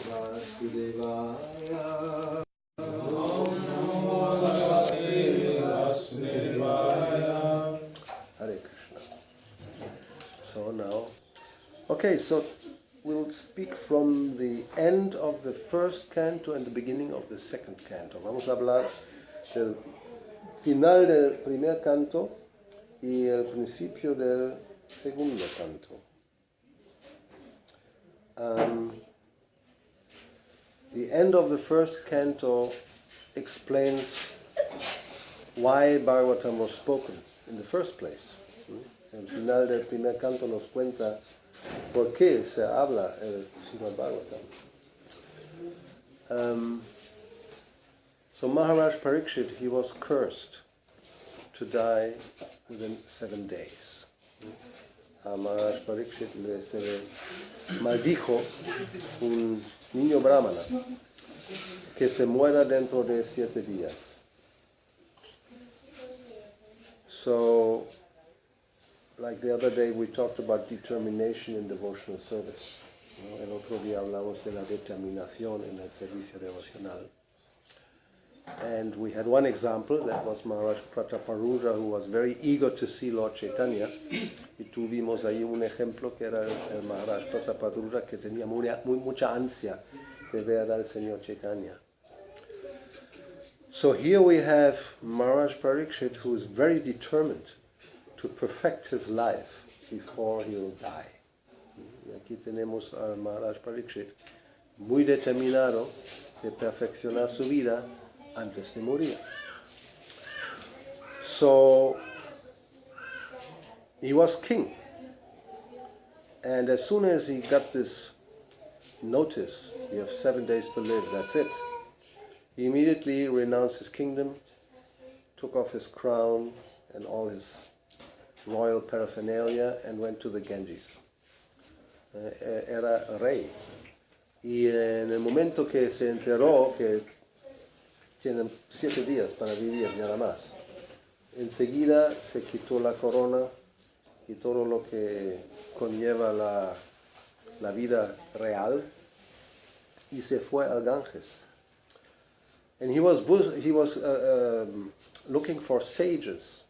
Vasudevaya. Hare Krishna. So now, okay, so we'll speak from the end of the first canto and the beginning of the second canto. Vamos a hablar del final del primer canto y el principio del segundo canto. The end of the first canto explains why Bhagavatam was spoken in the first place. El final del primer canto nos cuenta por qué se habla el Srimad Bhagavatam. So Maharaja Pariksit, he was cursed to die within 7 days. A Maharaja Pariksit se le maldijo un niño brahmana que se muera dentro de 7 días. So, like the other day we talked about determination in devotional service. El otro día hablamos de la determinación en el servicio devocional. And we had one example, that was Maharaj Prataparuja, who was very eager to see Lord Chaitanya. Y tuvimos ahí un ejemplo que era el Maharaj Prataparuja, que tenía mucha ansia de ver al Señor Chaitanya. So here we have Maharaj Pariksit, who is very determined to perfect his life before he will die. Y aquí tenemos a Maharaj Pariksit, muy determinado de perfeccionar su vida antes de morir. So he was king, and as soon as he got this notice, you have 7 days to live, that's it, he immediately renounced his kingdom, took off his crown and all his royal paraphernalia and went to the Ganges. Era rey. Y en el momento que se enteró que tienen 7 días para vivir nada más, enseguida se quitó la corona y todo lo que conlleva la vida real y se fue al Ganges. And he was looking for sages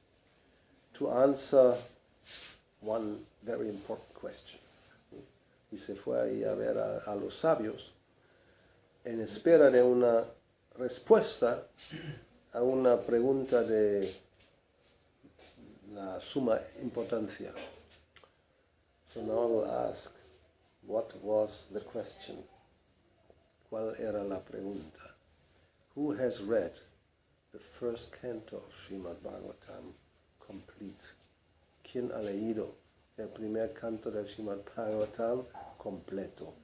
to answer one very important question. Y se fue ahí a ver a los sabios en espera de una respuesta a una pregunta de la suma importancia. So now I will ask, what was the question? ¿Cuál era la pregunta? Who has read the first canto of Srimad Bhagavatam complete? ¿Quién ha leído el primer canto del Srimad Bhagavatam completo?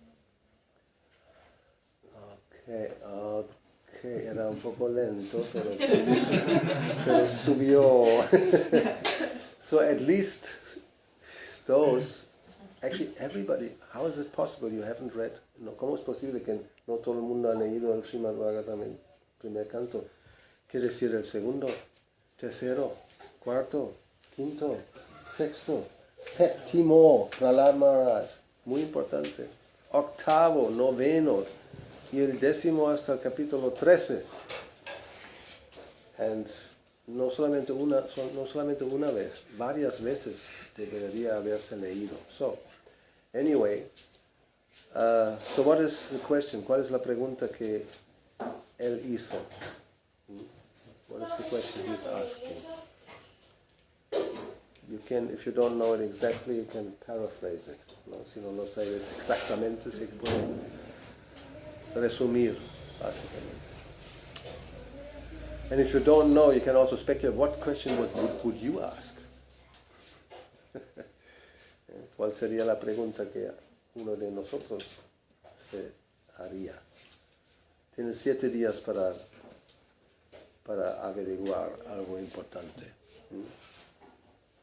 Okay, era un poco lento, pero subió. So at least those, actually everybody, how is it possible you haven't read? No, ¿cómo es posible que no todo el mundo ha leído el Srimad Bhagavatam en primer canto? Quiere decir el segundo, tercero, cuarto, quinto, sexto, séptimo, Prahlad Maharaj, muy importante, octavo, noveno, y el 10º hasta el capítulo 13. And no solamente una vez, varias veces debería haberse leído. So, anyway, so what is the question? ¿Cuál es la pregunta que él hizo? What is the question he's asking? You can, if you don't know it exactly, you can paraphrase it. ¿No? Si no lo sabes exactamente, se puede resumir, básicamente. And if you don't know, you can also speculate, what question would you ask? ¿Cuál sería la pregunta que uno de nosotros se haría? Tienes 7 días para averiguar algo importante.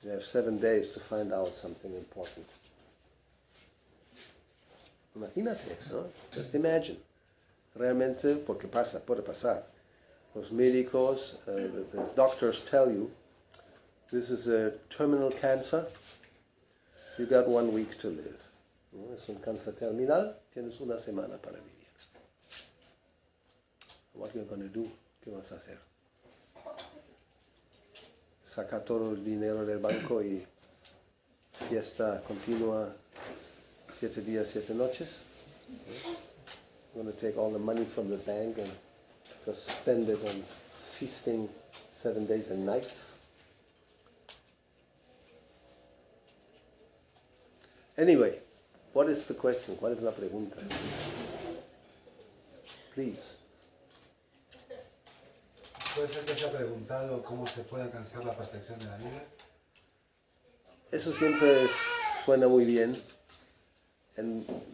You have 7 days to find out something important. Imagínate, ¿no? Just imagine. Realmente, porque puede pasar. Los médicos, the doctors tell you, this is a terminal cancer, you got 1 week to live. ¿no? Es un cáncer terminal, tienes una semana para vivir. What you're going to do? ¿Qué vas a hacer? Saca todo el dinero del banco y fiesta continua 7 días, 7 noches. You're going to take all the money from the bank and just spend it on feasting 7 days and nights. Anyway, what is the question? ¿Cuál es la pregunta? Please. ¿Puede ser que se ha preguntado cómo se puede alcanzar la perfección de la vida? Eso siempre suena muy bien,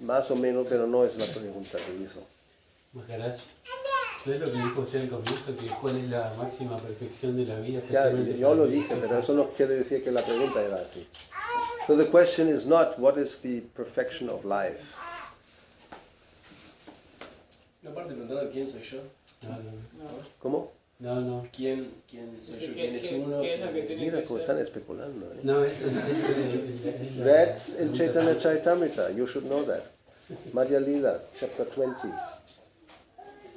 más o menos, pero no es la pregunta que hizo. Maharaj, ¿no es lo que dijo usted al comienzo? Que ¿cuál es la máxima perfección de la vida? Ya, yo lo dije, pero eso no quiere decir que la pregunta era así. So the question is not what is the perfection of life. No, aparte preguntando quién soy yo. No. ¿Cómo? No. ¿Quién soy yo? ¿Quién es uno? ¿Qué es lo que tiene Mira, que pues ser? están especulando. No, es That's in Chaitanya Charitamrita. You should know that. Madhya Lila, chapter 20.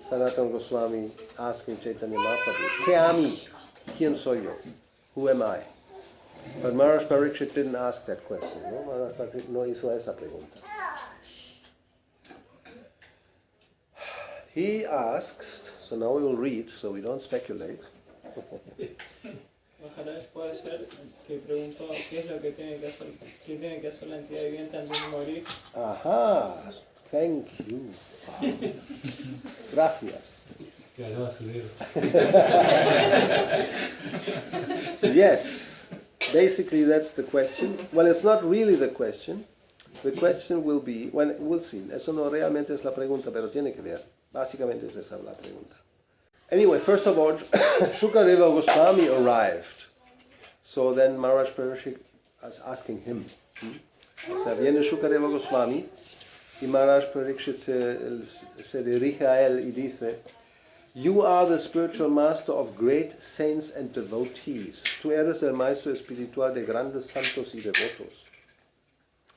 Sanatana Goswami asking Chaitanya Mahaprabhu, ¿qué ami? ¿Quién soy yo? Who am I? But Maharaja Pariksit didn't ask that question. No, Maharaja Pariksit no hizo esa pregunta. He asks, so now we will read, so we don't speculate. Ojalá pueda ser que preguntó qué es lo que tiene que hacer la entidad viviente antes de morir. Aha, thank you. Gracias. Ganó a su dedo. Yes, basically that's the question. Well, it's not really the question. The question will be, well, we'll see. Eso no realmente es la pregunta, pero tiene que ver. Básicamente es esa la pregunta. Anyway, first of all, Shukadeva Goswami arrived. So then Maharaj Pariksit is asking him. O sea, viene Shukadeva Goswami y Maharaj Pariksit se dirige a él y dice, You are the spiritual master of great saints and devotees. Tú eres el maestro espiritual de grandes santos y devotos.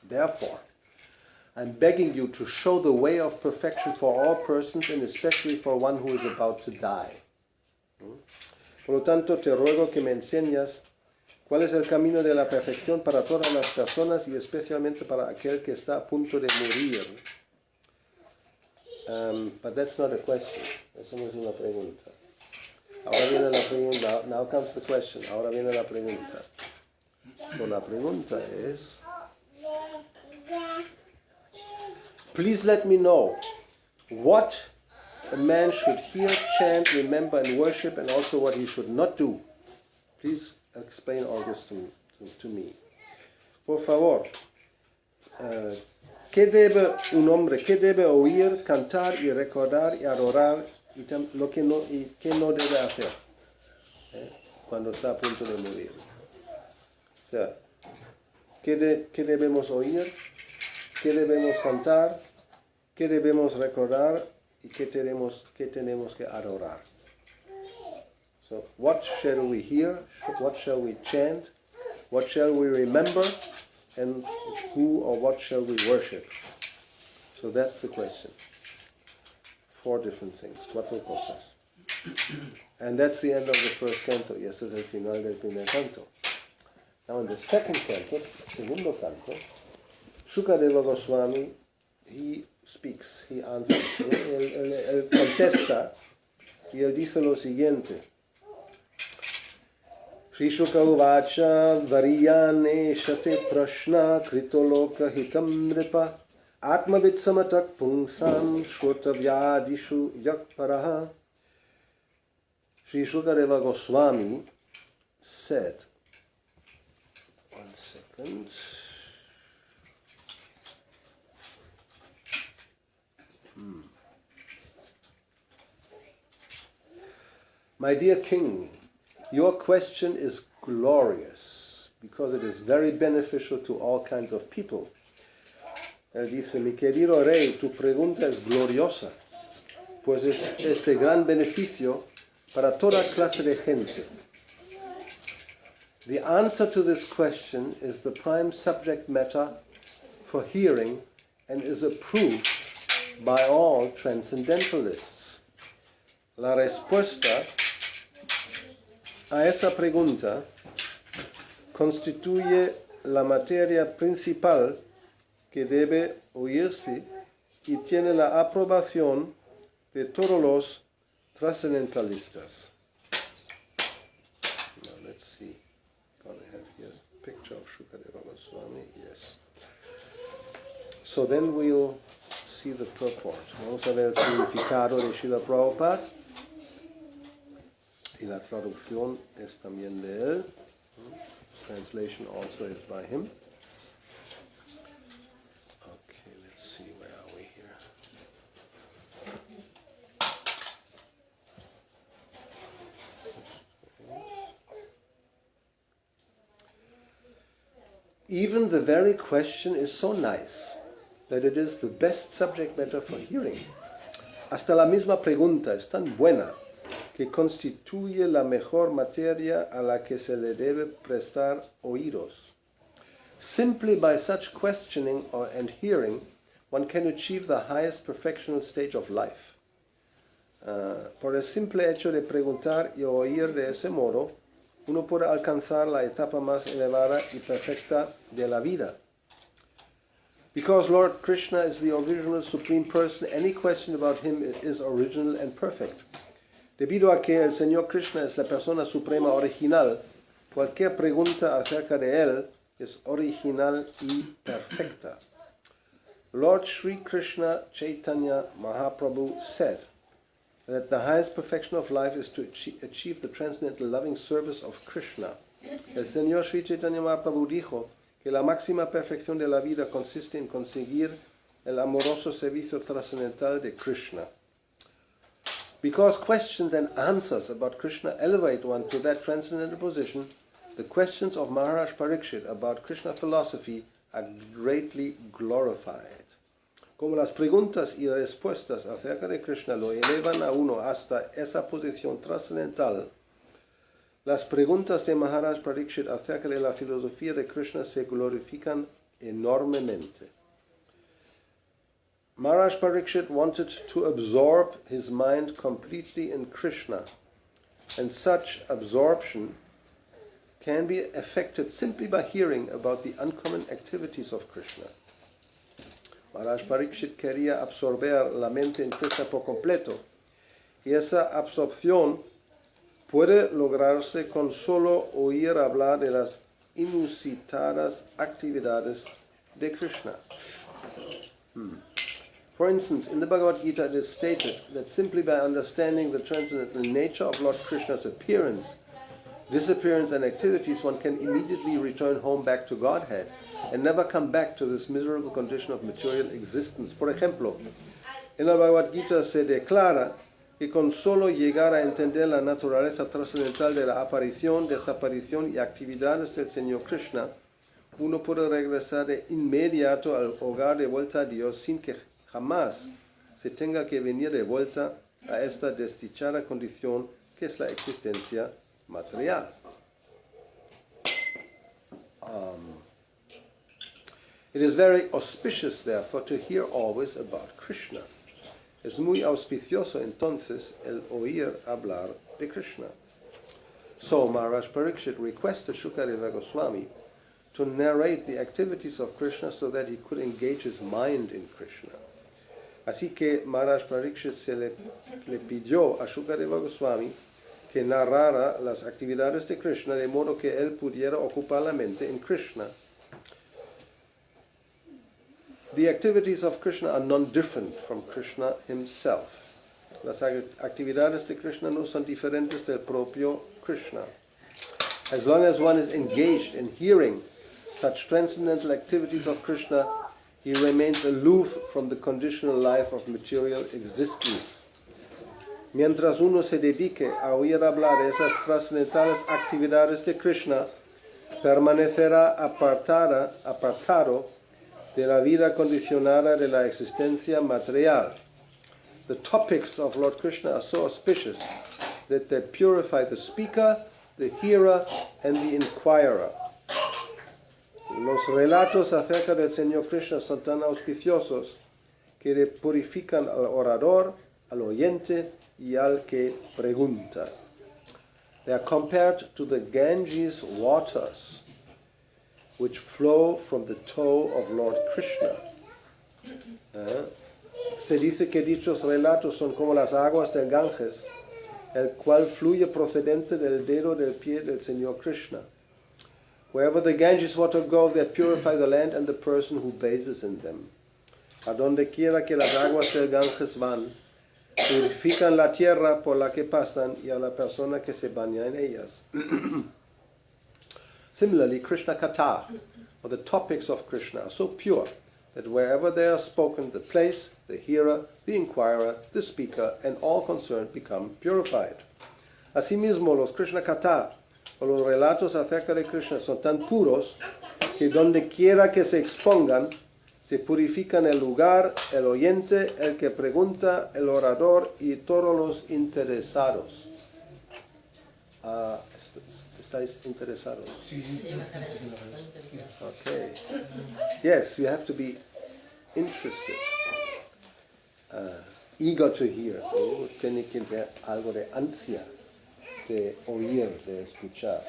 Therefore, I'm begging you to show the way of perfection for all persons and especially for one who is about to die. Por lo tanto, te ruego que me enseñas cuál es el camino de la perfección para todas las personas y especialmente para aquel que está a punto de morir. But that's not a question. Eso no es una pregunta. Ahora viene la pregunta. Now comes the question. Ahora viene la pregunta. So la pregunta es, please let me know what a man should hear, chant, remember and worship, and also what he should not do. Please explain all this to me. Por favor, ¿qué debe un hombre, qué debe oír, cantar y recordar y adorar y lo que no, y qué no debe hacer cuando está a punto de morir? O sea, ¿qué debemos oír? ¿Qué debemos cantar? ¿Qué debemos recordar? ¿Y qué tenemos que adorar? So, what shall we hear? What shall we chant? What shall we remember? And who or what shall we worship? So that's the question. 4 different things. 4 cosas. And that's the end of the first canto. Y eso es el final del primer canto. Now in the second canto, segundo canto, Shukadeva Goswami, he speaks, he answers. Él contesta y él dice lo siguiente. Shri Shuka uvacha variyane shate prashna kritoloka hitam nripa atmavitsamatak pungsam shrotavyadishu yakparaha. Shri Shukadeva Goswami said, one second. My dear King, your question is glorious because it is very beneficial to all kinds of people. Él dice, mi querido rey, tu pregunta es gloriosa, pues es de gran beneficio para toda clase de gente. The answer to this question is the prime subject matter for hearing and is approved by all transcendentalists? La respuesta a esa pregunta constituye la materia principal que debe oírse y tiene la aprobación de todos los trascendentalistas. Now let's see. I have here a picture of Shukadeva Goswami. Yes. So then we'll see the purport. Vamos a ver el significado de Srila Prabhupada. Y la traducción es también de él. Translation also is by him. Okay, let's see, where are we here? Even the very question is so nice that it is the best subject matter for hearing. Hasta la misma pregunta es tan buena que constituye la mejor materia a la que se le debe prestar oídos. Simply by such questioning and hearing, one can achieve the highest perfectional stage of life. Por el simple hecho de preguntar y oír de ese modo, uno puede alcanzar la etapa más elevada y perfecta de la vida. Because Lord Krishna is the original Supreme Person, any question about him is original and perfect. Debido a que el Señor Krishna es la persona suprema original, cualquier pregunta acerca de él es original y perfecta. Lord Sri Krishna Chaitanya Mahaprabhu said that the highest perfection of life is to achieve the transcendental loving service of Krishna. El Señor Sri Chaitanya Mahaprabhu dijo que la máxima perfección de la vida consiste en conseguir el amoroso servicio trascendental de Krishna. Because questions and answers about Krishna elevate one to that transcendental position, the questions of Maharaja Pariksit about Krishna philosophy are greatly glorified. Como las preguntas y respuestas acerca de Krishna lo elevan a uno hasta esa posición trascendental, las preguntas de Maharaja Pariksit acerca de la filosofía de Krishna se glorifican enormemente. Maharaj Pariksit wanted to absorb his mind completely in Krishna, and such absorption can be effected simply by hearing about the uncommon activities of Krishna. Maharaj Pariksit quería absorber la mente en Krishna por completo, y esa absorción puede lograrse con solo oír hablar de las inusitadas actividades de Krishna. For instance, in the Bhagavad Gita it is stated that simply by understanding the transcendental nature of Lord Krishna's appearance, disappearance and activities, one can immediately return home back to Godhead and never come back to this miserable condition of material existence. Por ejemplo, en la Bhagavad Gita se declara que con solo llegar a entender la naturaleza trascendental de la aparición, desaparición y actividades del Señor Krishna, uno puede regresar de inmediato al hogar de vuelta a Dios sin que jamás se tenga que venir de vuelta a esta desdichada condición que es la existencia material. It is very auspicious, therefore, to hear always about Krishna. Es muy auspicioso entonces el oír hablar de Krishna. So Maharaj Pariksit requested Shukadeva Goswami to narrate the activities of Krishna so that he could engage his mind in Krishna. Así que Maharaj Pariksit se le pidió a Shukadeva Goswami que narrara las actividades de Krishna de modo que él pudiera ocupar la mente en Krishna. The activities of Krishna are non-different from Krishna himself. Las actividades de Krishna no son diferentes del propio Krishna. As long as one is engaged in hearing such transcendental activities of Krishna, he remains aloof from the conditional life of material existence. Mientras uno se dedique a oír hablar de esas trascendentales actividades de Krishna, permanecerá apartado de la vida condicionada de la existencia material. The topics of Lord Krishna are so auspicious that they purify the speaker, the hearer, and the inquirer. Los relatos acerca del Señor Krishna son tan auspiciosos que le purifican al orador, al oyente y al que pregunta. They are compared to the Ganges waters which flow from the toe of Lord Krishna. Se dice que dichos relatos son como las aguas del Ganges, el cual fluye procedente del dedo del pie del Señor Krishna. Wherever the Ganges water go, they purify the land and the person who bathes in them. A donde quiera que las aguas del Ganges van, purifican la tierra por la que pasan y a la persona que se baña en ellas. Similarly, Krishna Katha, or the topics of Krishna, are so pure that wherever they are spoken, the place, the hearer, the inquirer, the speaker, and all concerned become purified. Asimismo, los Krishna Katha, o los relatos acerca de Krishna, son tan puros que donde quiera que se expongan, se purifican el lugar, el oyente, el que pregunta, el orador y todos los interesados. ¿Estáis interesados? Sí, sí. Okay. Yes, you have to be interested, eager to hear. Tiene que tener algo de ansia de oír, de escuchar.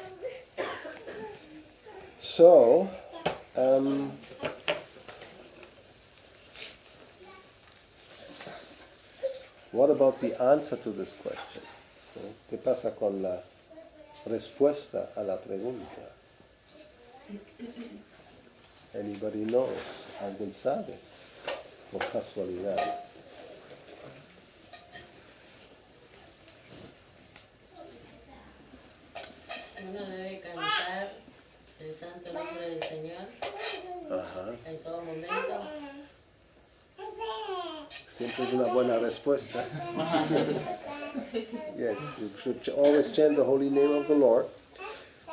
So, what about the answer to this question? ¿Qué pasa con la respuesta a la pregunta? Anybody knows? ¿Alguien sabe? Por casualidad. Uno debe cantar el santo nombre del Señor en todo momento. Siempre es una buena respuesta. Yes, you should always chant the holy name of the Lord.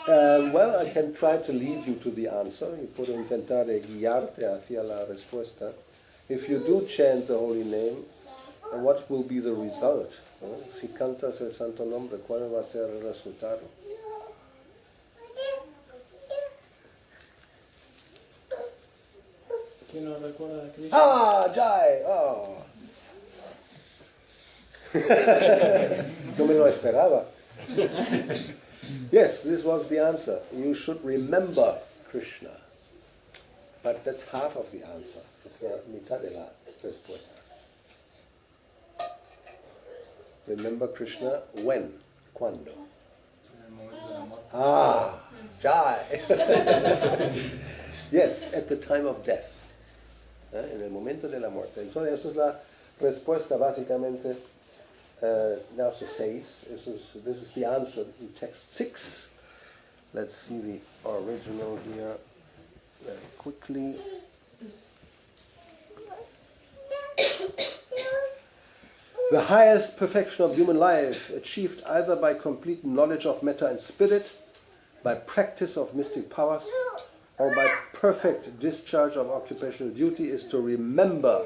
Well, I can try to lead you to the answer. Y puedo intentar guiarte hacia la respuesta. If you do chant the holy name, what will be the result? Si cantas el santo nombre, ¿cuál va a ser el resultado? Que no recuerda a Krishna. Ah, Jai! Oh. No me lo esperaba. Yes, this was the answer. You should remember Krishna. But that's half of the answer. Es la mitad de la respuesta. Remember Krishna when? ¿Cuándo? Ah, Jai! Yes, at the time of death. En el momento de la muerte. Entonces, esa es la respuesta básicamente. Verso 6. This is the answer in text 6. Let's see the original here very quickly. The highest perfection of human life, achieved either by complete knowledge of matter and spirit, by practice of mystic powers, or by perfect discharge of occupational duty, is to remember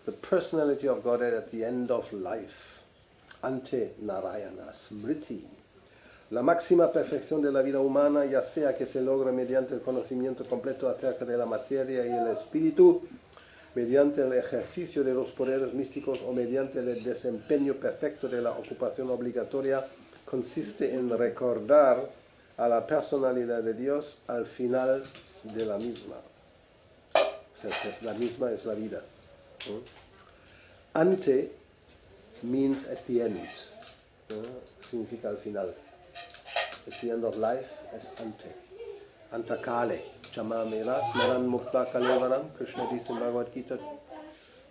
the personality of Godhead at the end of life, ante Narayana Smriti. La máxima perfección de la vida humana, ya sea que se logre mediante el conocimiento completo acerca de la materia y el espíritu, mediante el ejercicio de los poderes místicos o mediante el desempeño perfecto de la ocupación obligatoria, consiste en recordar a la personalidad de Dios al final de la misma. O sea, que la misma es la vida. Ante means at the end. Significa al final. At the end of life es ante. Antakale. Chamamela, Smaran Mukta Kalevaram. Krishna dice en Bhagavad Gita,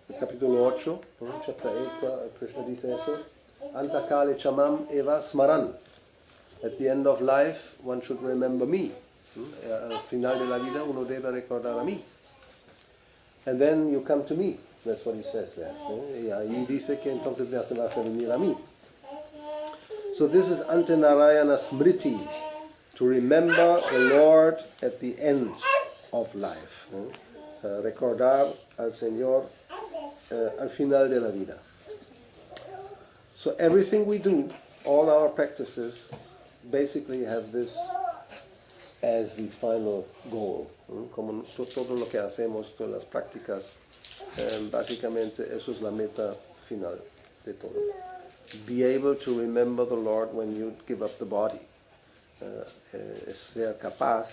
el capítulo 8, chapter 8, Krishna dice eso. Antakale Chamam Eva Smaran. At the end of life, one should remember me. Al final de la vida, uno debe recordar a mí. And then you come to me. That's what he says there. Y ahí dice que entonces vas a venir a mí. So this is ante Narayana Smriti, to remember the Lord at the end of life. Recordar al Señor al final de la vida. So everything we do, all our practices, basically have this as the final goal. Como todo lo que hacemos, todas las prácticas, básicamente eso es la meta final de todo. Be able to remember the Lord when you give up the body. Ser capaz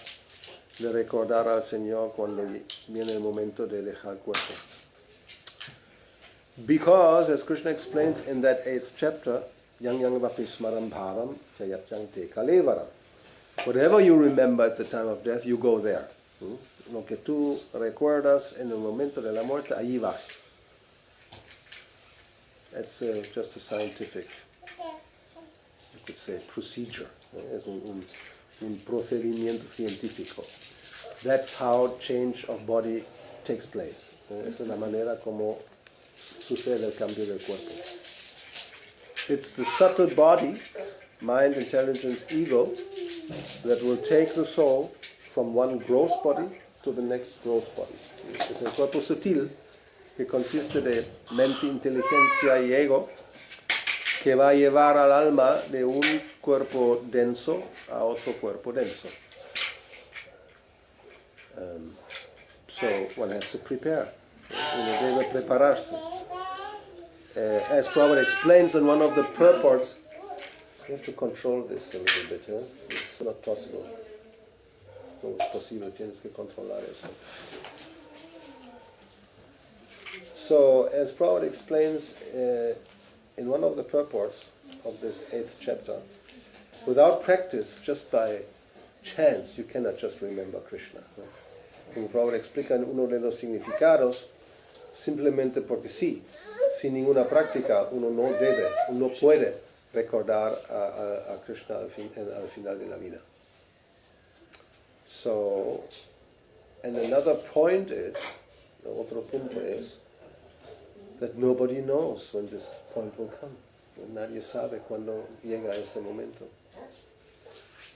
de recordar al Señor cuando viene el momento de dejar el cuerpo. Because, as Krishna explains in that 8th chapter, yang yang vapismaram bhavam chayapchang te kalevaram. Whatever you remember at the time of death, you go there. Lo que tú recuerdas en el momento de la muerte, allí vas. That's just a scientific, you could say, procedure. Es un procedimiento científico. That's how change of body takes place. Esa es la manera como sucede el cambio del cuerpo. It's the subtle body, mind, intelligence, ego, that will take the soul from one gross body to the next gross body. Es el cuerpo sutil que consiste de mente, inteligencia y ego, que va a llevar al alma de un cuerpo denso a otro cuerpo denso. So one has to prepare. Uno debe prepararse. As Prabhupada explains in one of the purports, you have to control this a little bit. It's not possible. No es posible, tienes que controlar eso. So, as Prabhupada explains in one of the purports of this 8th chapter, without practice, just by chance, you cannot just remember Krishna. Como Prabhupada explica en uno de los significados, simplemente porque sí, sin ninguna práctica, uno no debe, uno puede recordar a Krishna al final de la vida. So, and another point is, otro punto es, that nobody knows when this point will come. Nadie sabe cuándo llega ese momento.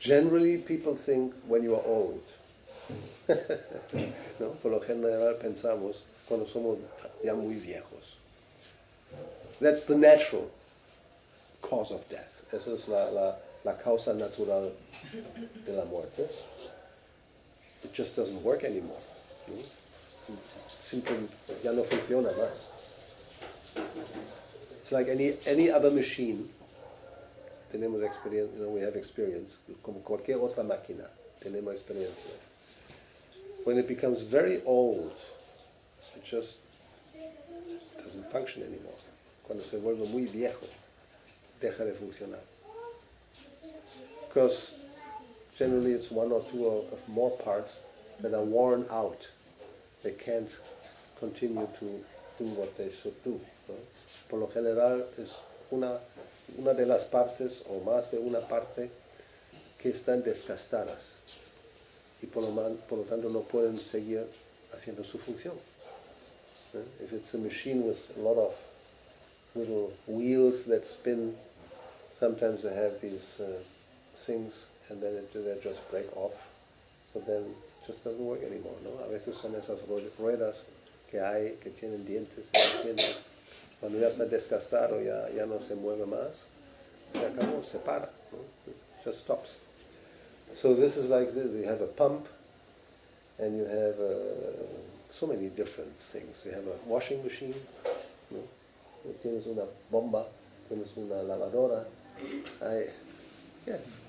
Generally, people think when you are old. ¿No? Por lo general pensamos cuando somos ya muy viejos. That's the natural cause of death. Esa es la causa natural de la muerte. It just doesn't work anymore. Simplemente ya no funciona más. It's like any other machine. Tenemos experiencia, we have experience. Como cualquier otra máquina, tenemos experiencia. When it becomes very old, it just doesn't function anymore. Cuando se vuelve muy viejo, deja de funcionar. Because generally it's one or two of more parts that are worn out. They can't continue to do what they should do. ¿No? Por lo general es una de las partes o más de una parte que están desgastadas y por lo tanto no pueden seguir haciendo su función. If it's a machine with a lot of little wheels that spin, sometimes they have these things and then they just break off, so then it just doesn't work anymore. ¿No? A veces son esas ruedas que hay, que tienen dientes, cuando ya está desgastado, ya no se mueve más, se acabó, se para, ¿no? It just stops. So this is like this, you have a pump, and you have so many different things. You have a washing machine, ¿no? Tienes una bomba, tienes una lavadora.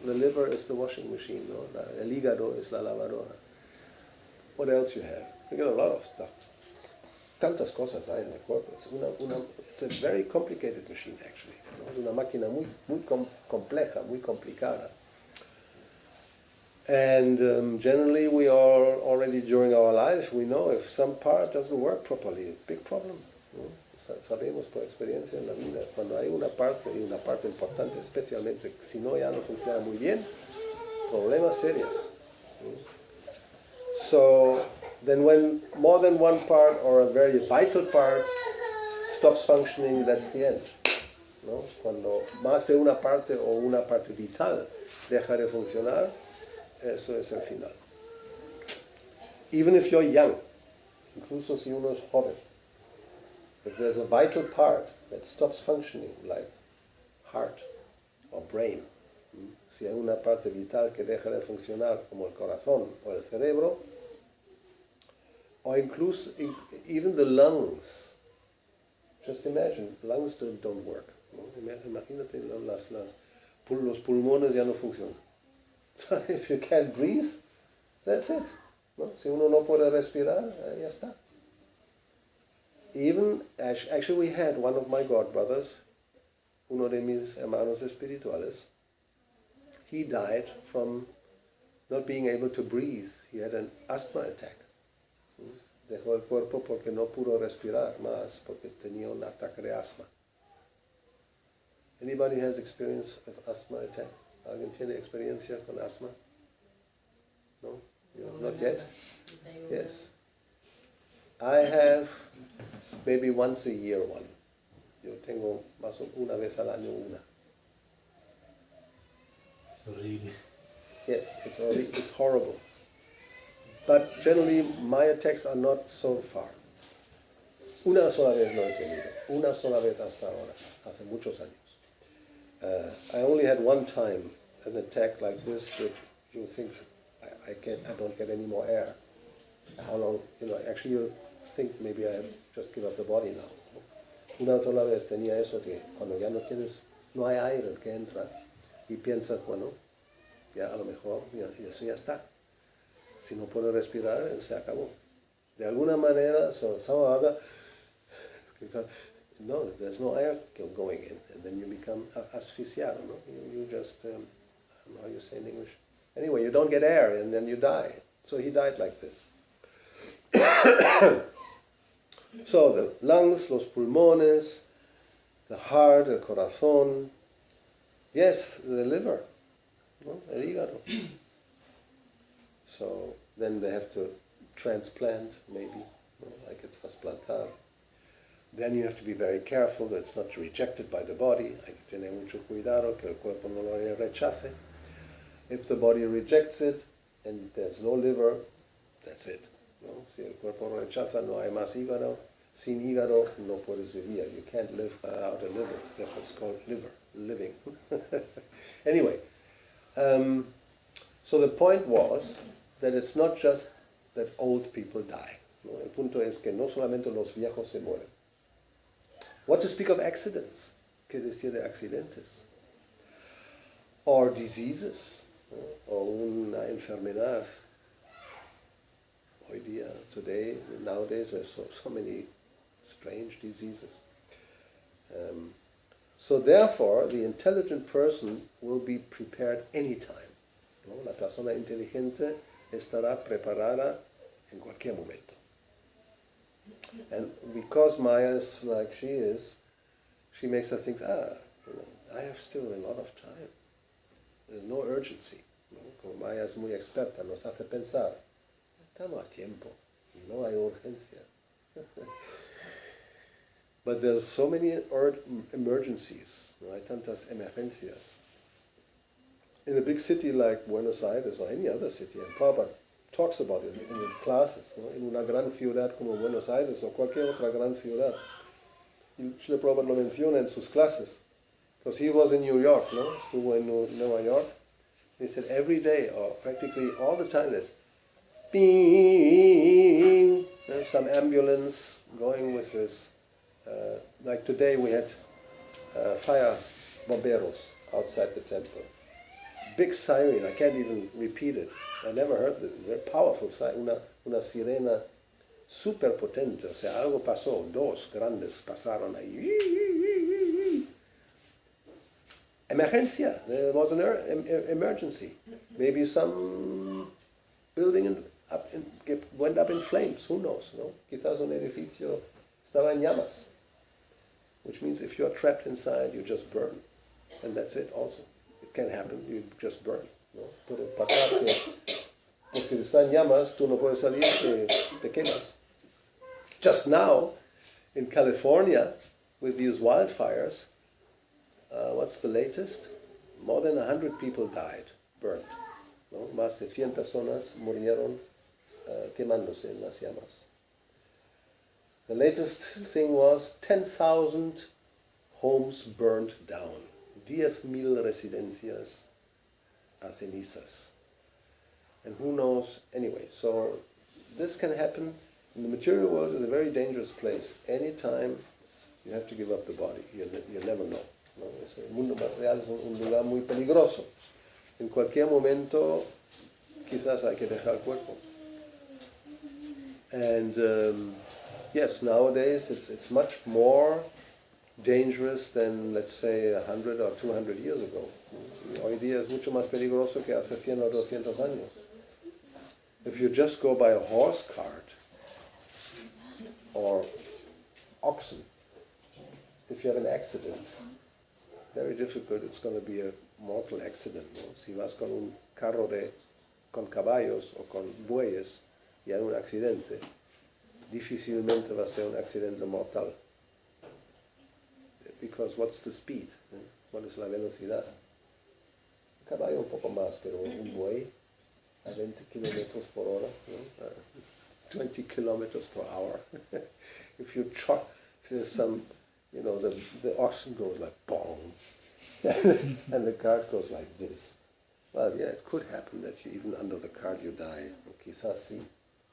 The liver is the washing machine, ¿no? El hígado es la lavadora. What else you have? You got a lot of stuff. Tantas cosas hay en el cuerpo. It's a very complicated machine, actually. ¿No? Es una máquina muy compleja, muy complicada. And generally we are already during our life, we know if some part doesn't work properly, it's a big problem. ¿No? Sabemos por experiencia en la vida, cuando hay una parte importante, especialmente si no ya no funciona muy bien, problemas serios. ¿No? So then when more than one part or a very vital part stops functioning, that's the end. ¿No? Cuando más de una parte o una parte vital deja de funcionar, eso es el final. Even if you're young, incluso si uno es joven, if there's a vital part that stops functioning, like heart or brain, Si hay una parte vital que deja de funcionar, como el corazón o el cerebro, or incluso even the lungs. Just imagine, lungs don't work. ¿No? Imagínate, los pulmones ya no funcionan. So if you can't breathe, that's it. ¿No? Si uno no puede respirar, ya está. Even, actually we had one of my godbrothers, uno de mis hermanos espirituales, he died from not being able to breathe. He had an asthma attack. Dejó el cuerpo porque no pudo respirar más, porque tenía un ataque de asma. Anybody has experience of asthma attack? ¿Alguien tiene experiencia con asma? No? Not yet? Yes. I have maybe once a year one. Yo tengo más una vez al año una. Es horrible. Yes, it's horrible. But generally my attacks are not so far. Una sola vez lo he tenido. Una sola vez hasta ahora, hace muchos años. I only had one time an attack like this that you think I don't get any more air. How long, actually you think maybe I have just give up the body now. Una sola vez tenía eso que cuando ya no hay aire que entra y piensas, bueno, ya a lo mejor eso ya está. Si no puedo respirar, se acabó. De alguna manera, no, there's no air going in, and then you become asfixiado, no? You just, I don't know how you say in English. Anyway, you don't get air, and then you die. So he died like this. So the lungs, los pulmones, the heart, el corazón, yes, the liver, no? El hígado. So then they have to transplant, maybe, like a trasplantar. Then you have to be very careful that it's not rejected by the body. Hay que tener mucho cuidado que el cuerpo no lo rechace. If the body rejects it and there's no liver, that's it. ¿No? Si el cuerpo lo rechaza, no hay más hígado. Sin hígado no puedes vivir. You can't live without a liver. That's what's called living. Anyway, so the point was that it's not just that old people die. ¿No? El punto es que no solamente los viejos se mueren. What to speak of accidents? ¿Qué decir de accidentes? Or diseases? ¿No? O una enfermedad. Hoy día, nowadays, there's so many strange diseases. So therefore, the intelligent person will be prepared anytime. ¿No? La persona inteligente estará preparada en cualquier momento. And because Maya is like she is, she makes us think, I have still a lot of time. There's no urgency. ¿No? Como Maya es muy experta, nos hace pensar, estamos a tiempo, no hay urgencia. But there's so many emergencies, no hay tantas emergencias. In a big city like Buenos Aires or any other city, and Prabhupada talks about it in his classes, ¿no? En una gran ciudad como Buenos Aires o cualquier otra gran ciudad. Y Srila Prabhupada lo menciona en sus clases. Because he was in New York, ¿no? Estuvo en Nueva York. He said every day, or practically all the time, there's bing, there's some ambulance going with this. Like today we had fire bomberos outside the temple. Big siren, I can't even repeat it. I never heard it. Very powerful siren, una sirena super potente. O sea, algo pasó, dos grandes pasaron ahí. Emergencia, there was an emergency. Maybe some building went up in flames, who knows, no? Quizás un edificio estaba en llamas. Which means if you're trapped inside, you just burn. And that's it also. It can happen, you just burn. ¿No? Puede pasar que porque están llamas, tú no puedes salir, te quemas. Just now, in California, with these wildfires, what's the latest? More than 100 people died, burned. ¿No? Más de 100 personas murieron quemándose en las llamas. The latest thing was 10,000 homes burned down. 10,000 residencias a cenizas. And who knows, anyway, so this can happen. In the material world is a very dangerous place. Anytime you have to give up the body, you never know. ¿No? El mundo material es un lugar muy peligroso. En cualquier momento, quizás hay que dejar el cuerpo. And yes, nowadays it's much more dangerous than, let's say, 100 or 200 years ago. Hoy día es mucho más peligroso que hace 100 o 200 años. If you just go by a horse cart or oxen, if you have an accident, very difficult, it's going to be a mortal accident. ¿No? Si vas con un carro con caballos o con bueyes y hay un accidente, difícilmente va a ser un accidente mortal. Because what's the speed? ¿Cuál es la velocidad? Un caballo un poco más, pero un buey a 20 kilómetros por hora, ¿no? 20 kilometers per hour. If you try, there's some, the oxen goes like boom, and the cart goes like this. Well, yeah, it could happen that you, even under the cart you die. Quizás sí,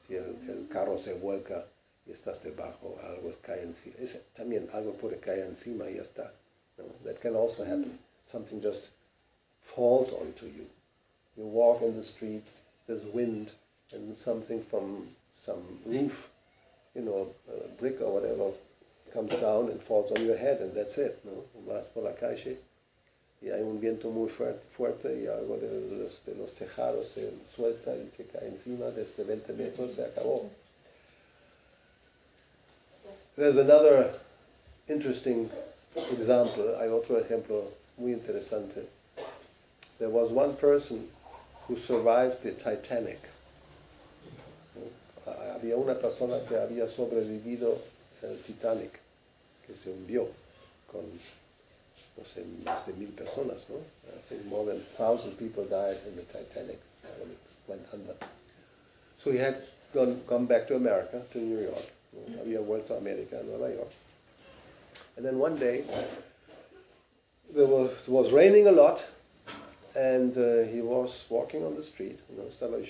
si el carro se vuelca y estás debajo, algo cae encima. También algo puede caer encima y ya está. No? That can also happen. Something just falls onto you. You walk in the street, there's wind, and something from some roof, a brick or whatever, comes down and falls on your head, and that's it. ¿No? Vas por la calle y hay un viento muy fuerte y algo de los tejados se suelta y te cae encima desde 20 metros, se acabó. There's another interesting example, hay otro ejemplo muy interesante. There was one person who survived the Titanic. Había una persona que había sobrevivido al Titanic, que se hundió con, no sé, más de 1000 personas, ¿no? I think more than 1,000 people died in the Titanic when it went under. So he had gone back to America, to New York. Había vuelto a América, a Nueva York. And then one day, it was raining a lot, and he was walking on the street, estaba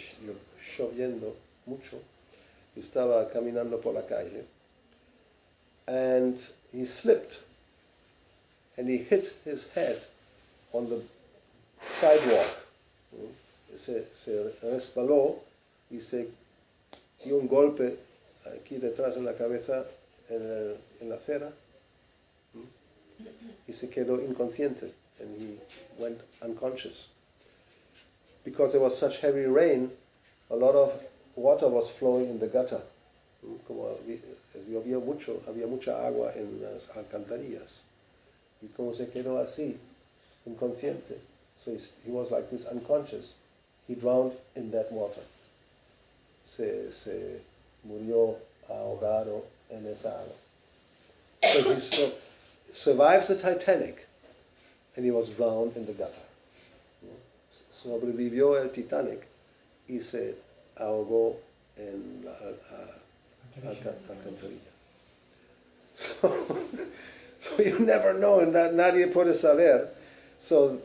lloviendo mucho, y estaba caminando por la calle, and he slipped, and he hit his head on the sidewalk. Se resbaló y se dio un golpe aquí detrás en la cabeza en la acera, y se quedó inconsciente, and he went unconscious. Because there was such heavy rain, a lot of water was flowing in the gutter. Como llovía mucho, había mucha agua en las alcantarillas. Y como se quedó así, inconsciente, so he was like this unconscious, he drowned in that water. Se murió ahogado en esa agua. So he survives the Titanic, and he was drowned in the gutter. Sobrevivió el Titanic y se ahogó en la alcantarilla. So you never know, and nadie puede saber. So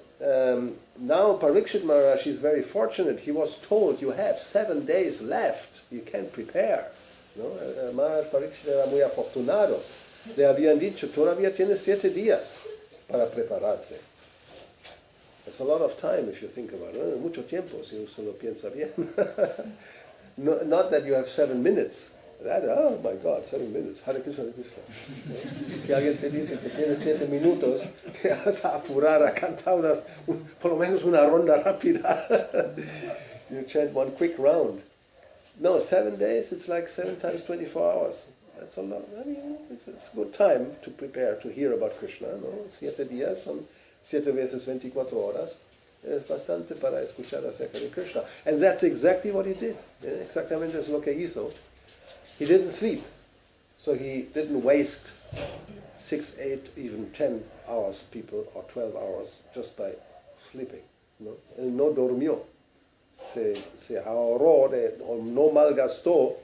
now Pariksit Maharaj is very fortunate. He was told, you have 7 days left, you can prepare. ¿No? Maharaj Pariksit era muy afortunado. Le habían dicho, todavía tienes 7 días para prepararte. It's a lot of time if you think about it. Mucho tiempo si uno lo piensa bien. Not that you have 7 minutes. Oh my God, 7 minutes. Hare Krishna, Hare Krishna. Si alguien te dice que tienes 7 minutos, te vas a apurar a cantar por lo menos una ronda rápida. You chant one quick round. No, 7 days, it's like 7 times 24 hours. That's a lot. I mean, it's a good time to prepare to hear about Krishna. ¿No? 7 días son 7 veces 24 horas. Es bastante para escuchar acerca de Krishna. And that's exactly what he did. Exactamente es lo que hizo. He didn't sleep. So he didn't waste 6, 8, even 10 hours, people, or 12 hours, just by sleeping. ¿No? Él no durmió. Se ahorró, o no malgastó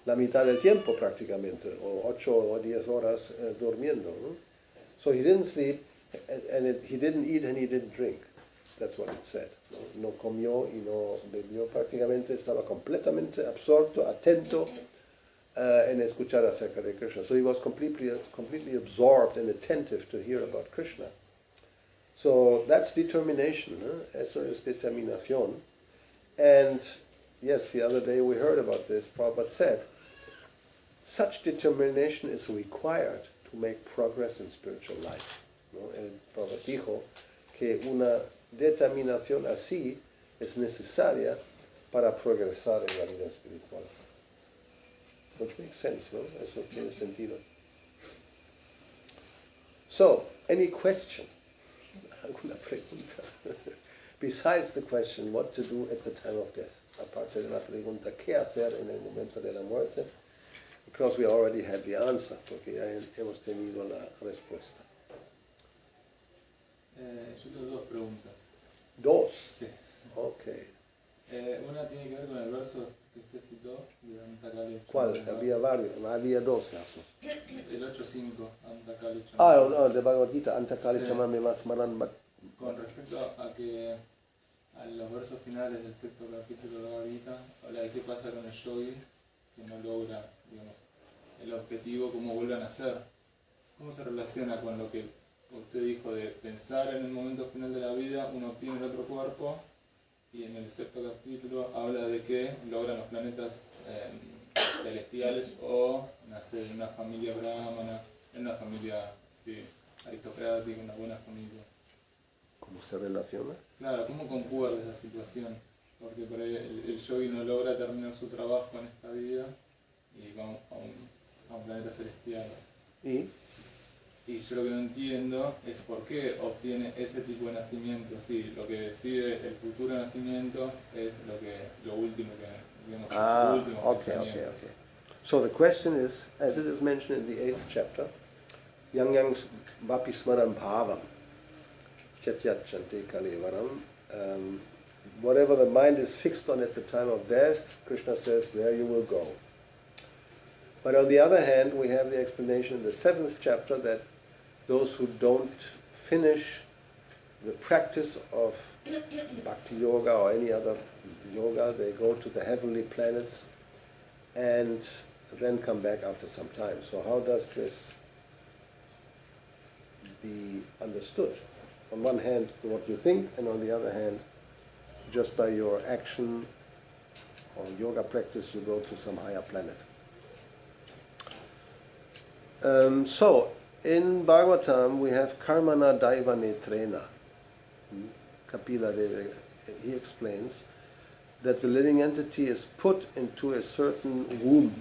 la mitad del tiempo prácticamente, o 8 o 10 horas durmiendo. ¿No? So he didn't sleep, and he didn't eat and he didn't drink. That's what it said. No comió y no bebió. Prácticamente estaba completamente absorto, atento en escuchar acerca de Krishna. So he was completely absorbed and attentive to hear about Krishna. So that's determination. Eso es determinación. And yes, the other day we heard about this. Prabhupada said, such determination is required to make progress in spiritual life. El Prabhupada dijo que una determinación así es necesaria para progresar en la vida espiritual. Which makes sense, ¿no? Eso tiene sentido. So, any question? ¿Alguna pregunta? Besides the question, what to do at the time of death. Aparte de la pregunta, ¿qué hacer en el momento de la muerte? Because we already had the answer, porque ya hemos tenido la respuesta. Yo tengo dos preguntas. Dos. Sí. Okay. Una tiene que ver con el verso que usted citó de Antakali. ¿Cuál? Había varios, había dos versos. El 8.5, Antakali. No, de Bhagavad Gita, Antakali Sí. Chamame Masmaran. Con respecto a que a los versos finales del sexto capítulo de Bhagavad Gita, habla de qué pasa con el yogi que no logra, digamos, el objetivo, cómo vuelve a nacer. ¿Cómo se relaciona con lo que usted dijo de pensar en el momento final de la vida, uno obtiene el otro cuerpo, y en el sexto capítulo habla de que logran los planetas celestiales o nacer en una familia brahmana, en una familia aristocrática, una buena familia? ¿Cómo se relaciona? Claro, ¿cómo concuerda esa situación? Porque por ahí el yogi no logra terminar su trabajo en esta vida y va a un planeta celestial. ¿Y? Y yo lo que no entiendo es por qué obtiene ese tipo de nacimiento. Sí, lo que decide el futuro nacimiento es lo último que, digamos, el último pensamiento. Okay. So the question is, as it is mentioned in the 8th chapter, Yang Yang Vapismaram Bhavam, Chatyat Chante Kalevaram, whatever the mind is fixed on at the time of death, Krishna says, there you will go. But on the other hand, we have the explanation in the 7th chapter that those who don't finish the practice of Bhakti-yoga or any other yoga, they go to the heavenly planets and then come back after some time. So how does this be understood? On one hand, what you think, and on the other hand, just by your action or yoga practice, you go to some higher planet. So, in Bhagavatam, we have Karmana Daiva Netrena. Kapila Deva, he explains that the living entity is put into a certain womb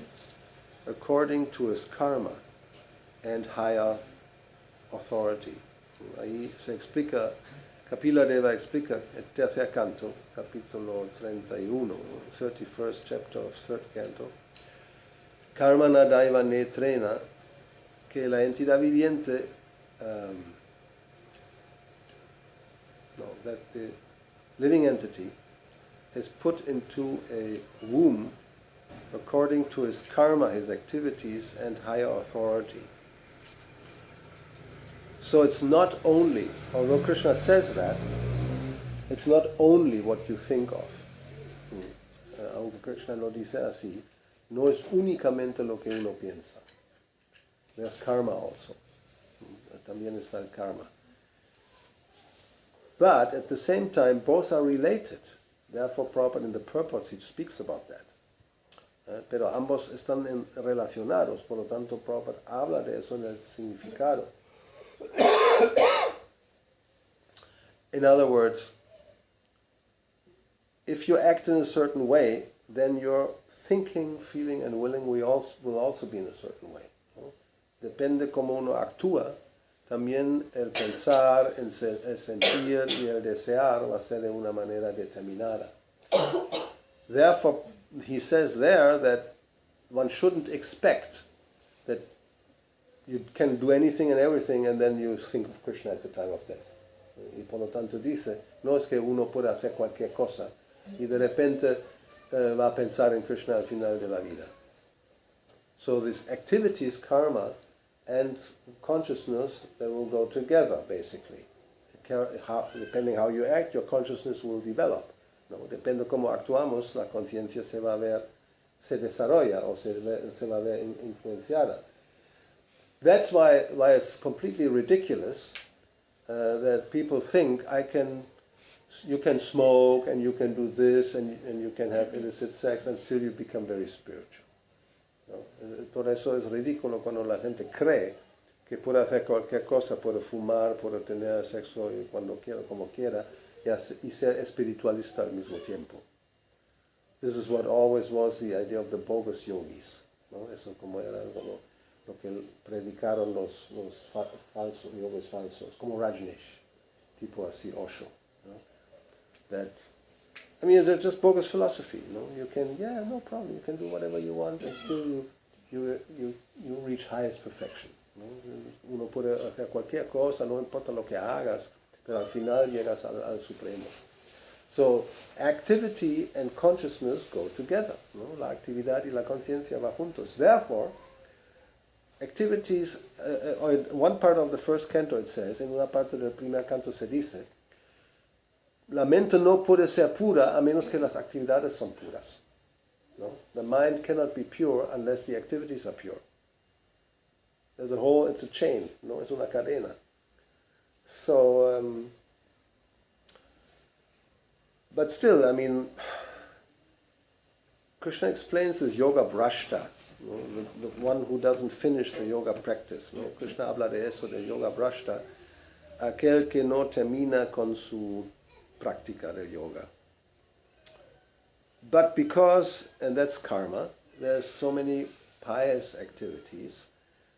according to his karma and higher authority. Ahí se explica, Kapila Deva explica el tercer canto, capítulo 31, 31st chapter of third canto, Karmana Daiva Netrena, que la entidad viviente, that the living entity is put into a womb according to his karma, his activities, and higher authority. So it's not only, although Krishna says that, it's not only what you think of. Aunque Krishna lo dice así, no es únicamente lo que uno piensa. There's karma also. También está el karma. But at the same time, both are related. Therefore, Prabhupada in the purports, he speaks about that. Pero ambos están relacionados, por lo tanto, Prabhupada habla de eso en el significado. In other words, if you act in a certain way, then your thinking, feeling, and willing will also be in a certain way. Depende cómo uno actúa, también el pensar, el sentir y el desear va a ser de una manera determinada. Therefore, he says there that one shouldn't expect that you can do anything and everything and then you think of Krishna at the time of death. Y por lo tanto dice, no es que uno pueda hacer cualquier cosa y de repente va a pensar en Krishna al final de la vida. So this activities, karma, and consciousness, they will go together, basically. depending how you act, your consciousness will develop. ¿No? Depende cómo actuamos, la conciencia se va a ver, se desarrolla o se va a ver influenciada. That's why it's completely ridiculous that people think you can smoke and you can do this and you can have illicit sex and still you become very spiritual. ¿No? Por eso es ridículo cuando la gente cree que puede hacer cualquier cosa, puede fumar, puede tener sexo cuando quiera, como quiera, y ser espiritualista al mismo tiempo. This is what always was the idea of the bogus yogis. ¿No? Eso como era lo que predicaron los falsos, yogis falsos, como Rajneesh, tipo así, Osho. ¿No? That, I mean, they're just bogus philosophy. No, you can, no problem. You can do whatever you want, and still you reach highest perfection. ¿No? Uno puede hacer cualquier cosa, no importa lo que hagas, pero al final llegas al supremo. So, activity and consciousness go together. ¿No? La actividad y la conciencia van juntos. Therefore, activities, or in one part of the first canto it says, en una parte del primer canto se dice, la mente no puede ser pura a menos que las actividades son puras. No? The mind cannot be pure unless the activities are pure. It's a chain, no? Es una cadena. So, but still, I mean, Krishna explains this yoga brashta, no? The one who doesn't finish the yoga practice. No? Krishna habla de eso, de yoga brashta, aquel que no termina con su práctica de yoga. But because, and that's karma, there's so many pious activities,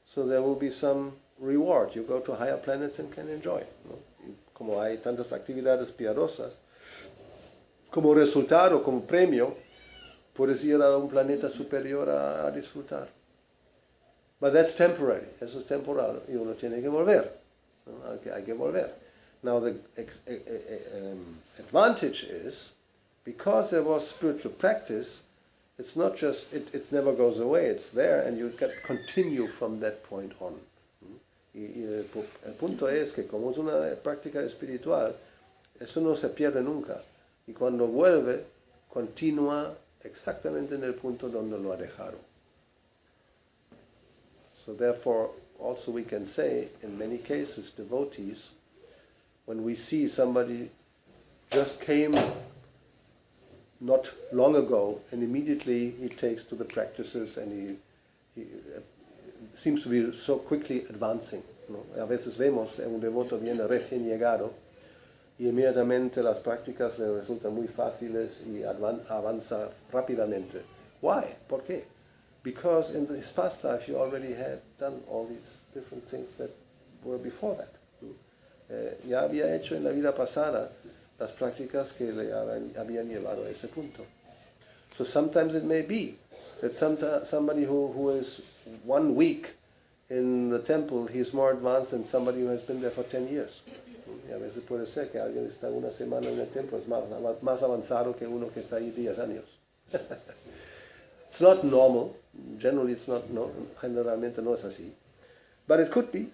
so there will be some reward. You go to higher planets and can enjoy. ¿No? Como hay tantas actividades piadosas, como resultado, como premio, puedes ir a un planeta superior a disfrutar. But that's temporary. Eso es temporal y uno tiene que volver. ¿No? Hay que volver. Now the advantage is, because there was spiritual practice, it's not just, it never goes away, it's there and you can continue from that point on. Y el punto es que como es una práctica espiritual, eso no se pierde nunca. Y cuando vuelve, continúa exactamente en el punto donde lo ha dejado. So therefore, also we can say, in many cases, devotees, when we see somebody just came not long ago and immediately he takes to the practices and he seems to be so quickly advancing. ¿No? A veces vemos un devoto viene recién llegado y inmediatamente las prácticas le resultan muy fáciles y avanza rápidamente. Why? ¿Por qué? Because in his past life you already had done all these different things that were before that. Ya había hecho en la vida pasada las prácticas que le habían llevado a ese punto. So sometimes it may be that somebody who is 1 week in the temple, he is more advanced than somebody who has been there for 10 years. Y a veces puede ser que alguien está una semana en el templo, es más avanzado que uno que está ahí 10 años. It's not normal. Generally it's not, no, generalmente no es así. But it could be,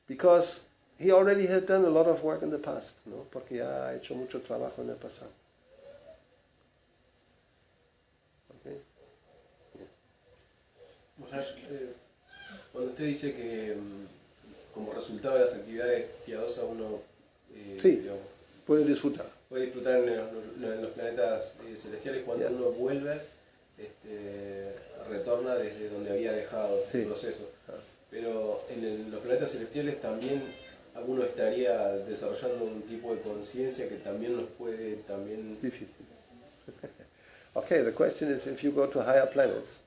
because he already has done a lot of work in the past, ¿no? Porque ya ha hecho mucho trabajo en el pasado. Okay. Maharaj, cuando usted dice que como resultado de las actividades piadosas uno sí, digamos, puede disfrutar en los planetas celestiales, cuando uno vuelve, retorna desde donde había dejado el proceso. Pero en los planetas celestiales también uno estaría desarrollando un tipo de conciencia que también nos puede también... Difícil. Okay, the question is, if you go to higher planets,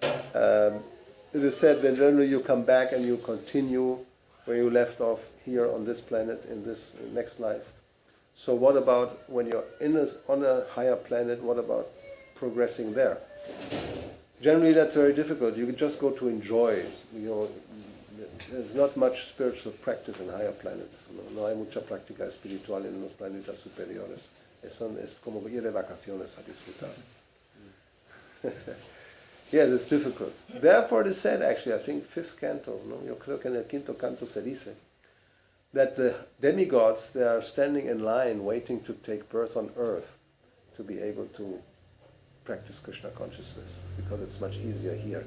it is said that generally you come back and you continue where you left off here on this planet in this next life. So what about when you're on a higher planet, what about progressing there? Generally that's very difficult. You can just go to enjoy. There's not much spiritual practice in higher planets. No hay mucha práctica espiritual en los planetas superiores. Es como ir de vacaciones a disfrutar. Yes, it's difficult. Therefore it is said, actually, I think 5th canto, ¿no? Yo creo que en el 5º canto se dice, that the demigods, they are standing in line waiting to take birth on earth to be able to practice Krishna consciousness, because it's much easier here.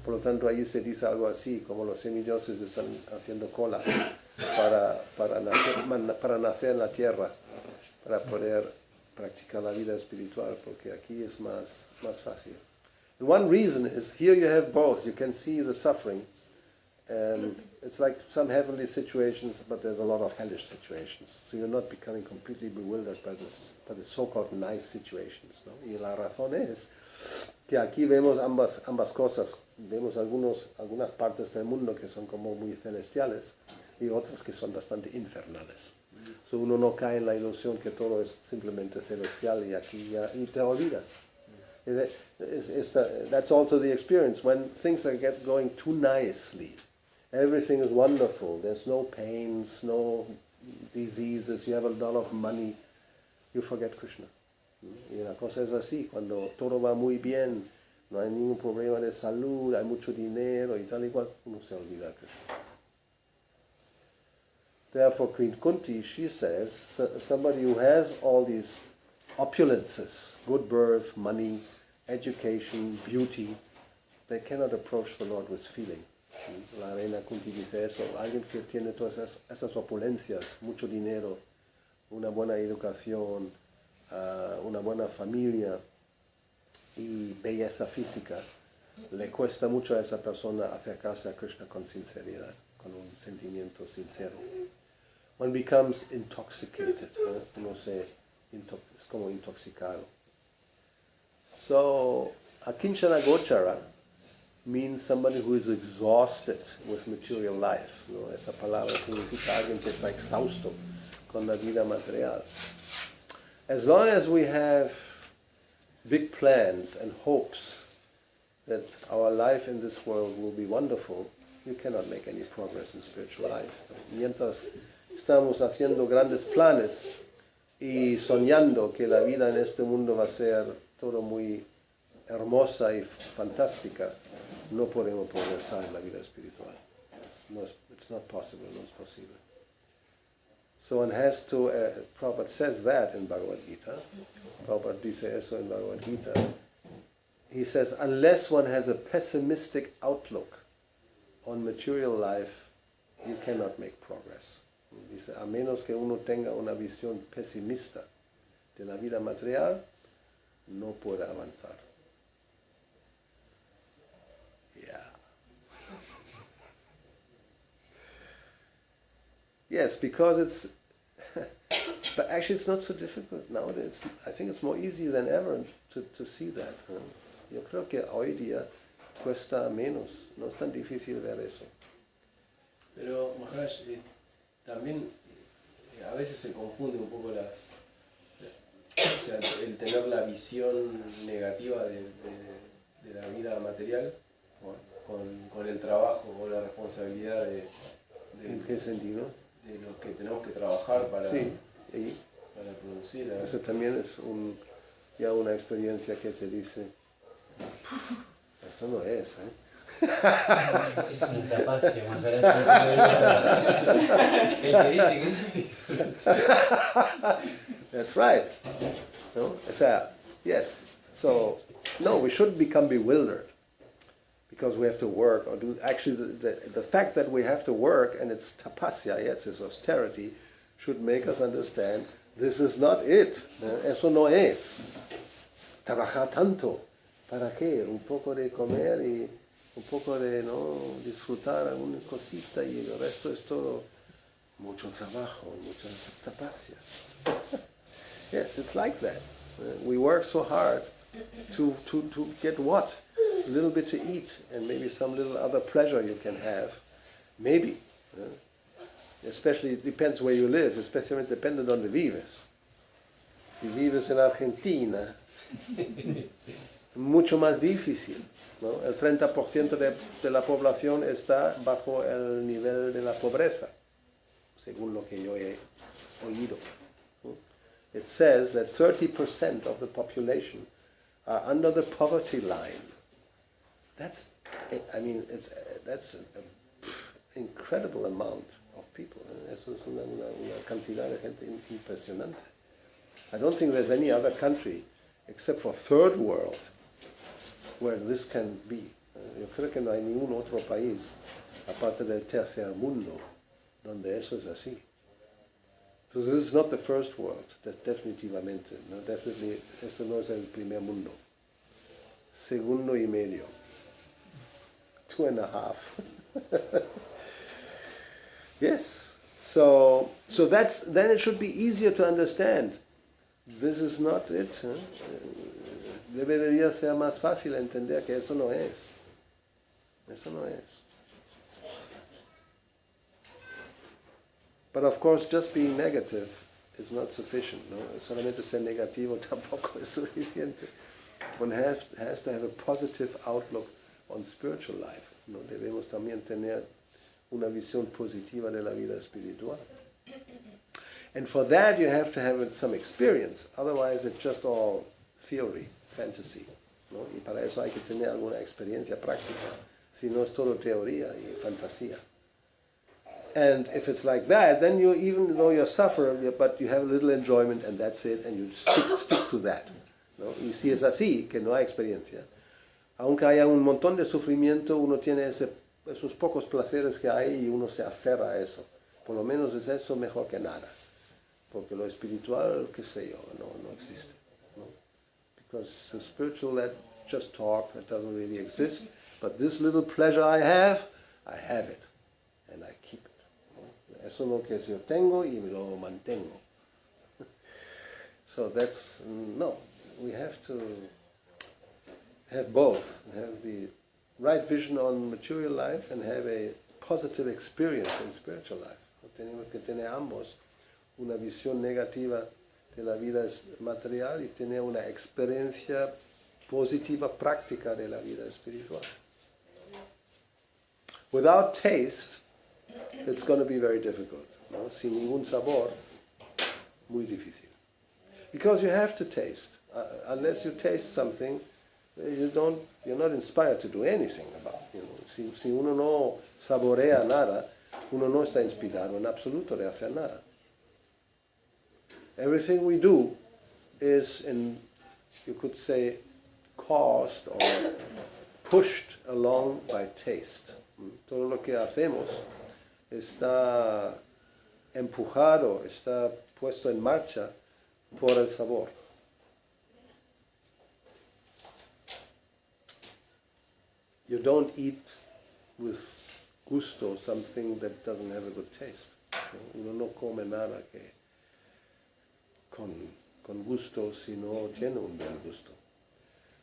Por lo tanto, ahí se dice algo así, como los semidioses están haciendo cola para nacer en la tierra, para poder practicar la vida espiritual, porque aquí es más fácil. And one reason is here you have both. You can see the suffering, and it's like some heavenly situations, but there's a lot of hellish situations. So you're not becoming completely bewildered by the so-called nice situations, ¿no? Y la razón es que aquí vemos ambas cosas. Vemos algunas partes del mundo que son como muy celestiales y otras que son bastante infernales. So uno no cae en la ilusión que todo es simplemente celestial y aquí ya, y te olvidas. That's also the experience when things are going too nicely. Everything is wonderful. There's no pains, no diseases. You have a lot of money. You forget Krishna. Y la cosa es así. Cuando todo va muy bien, no hay ningún problema de salud, hay mucho dinero y tal y cual, uno se olvida de Krishna. Therefore, Queen Kunti, she says, somebody who has all these opulences, good birth, money, education, beauty, they cannot approach the Lord with feeling. La reina Kunti dice eso, alguien que tiene todas esas opulencias, mucho dinero, una buena educación, una buena familia y belleza física, le cuesta mucho a esa persona acercarse a Krishna con sinceridad, con un sentimiento sincero. One becomes intoxicated, uno es como intoxicado. So, akinchana gochara means somebody who is exhausted with material life. ¿No? Esa palabra significa alguien que está exhausto con la vida material. As long as we have big plans and hopes that our life in this world will be wonderful, you cannot make any progress in spiritual life. Mientras estamos haciendo grandes planes y soñando que la vida en este mundo va a ser todo muy hermosa y fantástica, no podemos progresar en la vida espiritual. It's not possible, no es posible. So one has to, Prabhupada says that in Bhagavad Gita. Prabhupada dice eso en Bhagavad Gita. He says, unless one has a pessimistic outlook on material life, you cannot make progress. Dice, a menos que uno tenga una visión pesimista de la vida material, no puede avanzar. Yeah. Yes, because it's, but actually it's not so difficult nowadays. I think it's more easy than ever to see that. ¿No? Yo creo que hoy día cuesta menos, no es tan difícil ver eso. Pero, Maharaj, también a veces se confunde un poco o sea, el tener la visión negativa de la vida material con el trabajo o la responsabilidad ¿En qué sentido? de lo que tenemos que trabajar para, sí, para producir. Eso también es ya una experiencia que te dice, eso no es, Es una tapacia, Maharaja. El que dice que eso disfruta. That's right. No? Yes. So, no, we shouldn't become bewildered because we have to work or do. Actually, the fact that we have to work and it's tapasya, yes, it's austerity, should make us understand this is not it. Eso no es. Trabajar tanto. ¿Para qué? Un poco de comer y un poco de disfrutar alguna cosita y el resto es todo mucho trabajo, mucha tapasya. Yes, it's like that. We work so hard to get what? A little bit to eat and maybe some little other pleasure you can have. Maybe. Especially, it depends where you live, especially depending on donde vives. Si vives en Argentina, mucho más difícil. ¿No? El 30% de la población está bajo el nivel de la pobreza, según lo que yo he oído. It says that 30% of the population are under the poverty line. That's an incredible amount of people. Eso es una cantidad de gente impresionante. I don't think there's any other country, except for third world, where this can be. Yo creo que no hay ningún otro país, aparte del tercer mundo, donde eso es así. So this is not the first world, definitivamente. No, definitely, esto no es el primer mundo. Segundo y medio. 2.5. Yes. So then it should be easier to understand. This is not it. Debería ser más fácil entender que eso no es. Eso no es. But of course, just being negative is not sufficient. No, solamente ser negativo tampoco es suficiente. One has to have a positive outlook on spiritual life. No, debemos también tener una visión positiva de la vida espiritual. And for that you have to have some experience. Otherwise it's just all theory, fantasy. ¿No? Y para eso hay que tener alguna experiencia práctica. Si no es todo teoría y fantasía. And if it's like that, then you, even though you're suffering, but you have a little enjoyment and that's it, and you stick to that. ¿No? Y si es así, que no hay experiencia, aunque haya un montón de sufrimiento, uno tiene esos pocos placeres que hay y uno se aferra a eso. Por lo menos es eso mejor que nada. Porque lo espiritual, qué sé yo, no existe. ¿No? Because the spiritual, that just talk, that doesn't really exist. But this little pleasure I have it. And I keep it. ¿No? Eso es lo que yo tengo y lo mantengo. So that's, no. We have to have both. Have the right vision on material life and have a positive experience in spiritual life. Tenemos que tener ambos. Una visión negativa de la vida material y tener una experiencia positiva práctica de la vida espiritual. Without taste, it's going to be very difficult. ¿No? Sin ningún sabor, muy difícil. Because you have to taste. Unless you taste something, you're not inspired to do anything about it. You know? Si uno no saborea nada, uno no está inspirado en absoluto de hacer nada. Everything we do is, you could say, caused or pushed along by taste. Todo lo que hacemos está empujado, está puesto en marcha por el sabor. You don't eat with gusto something that doesn't have a good taste. Uno no come nada que con gusto si no tiene un buen gusto.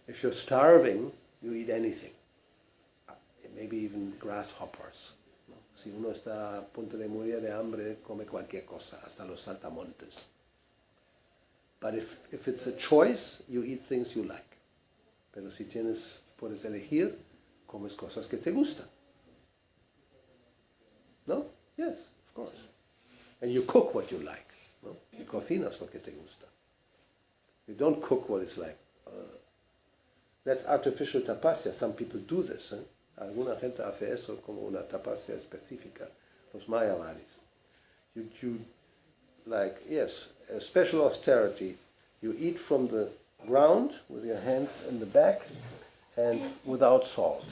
If you're starving, you eat anything. Maybe even grasshoppers. ¿No? Si uno está a punto de morir de hambre, come cualquier cosa, hasta los saltamontes. But if it's a choice, you eat things you like. Pero si puedes elegir, comes cosas que te gustan. No? Yes, of course. And you cook what you like. ¿No? Y cocinas lo que te gusta. You don't cook what is like. That's artificial tapasya. Some people do this. Alguna gente hace eso como una tapasya específica. Los mayavaris. You like, yes, a special austerity. You eat from the ground with your hands in the back and without salt.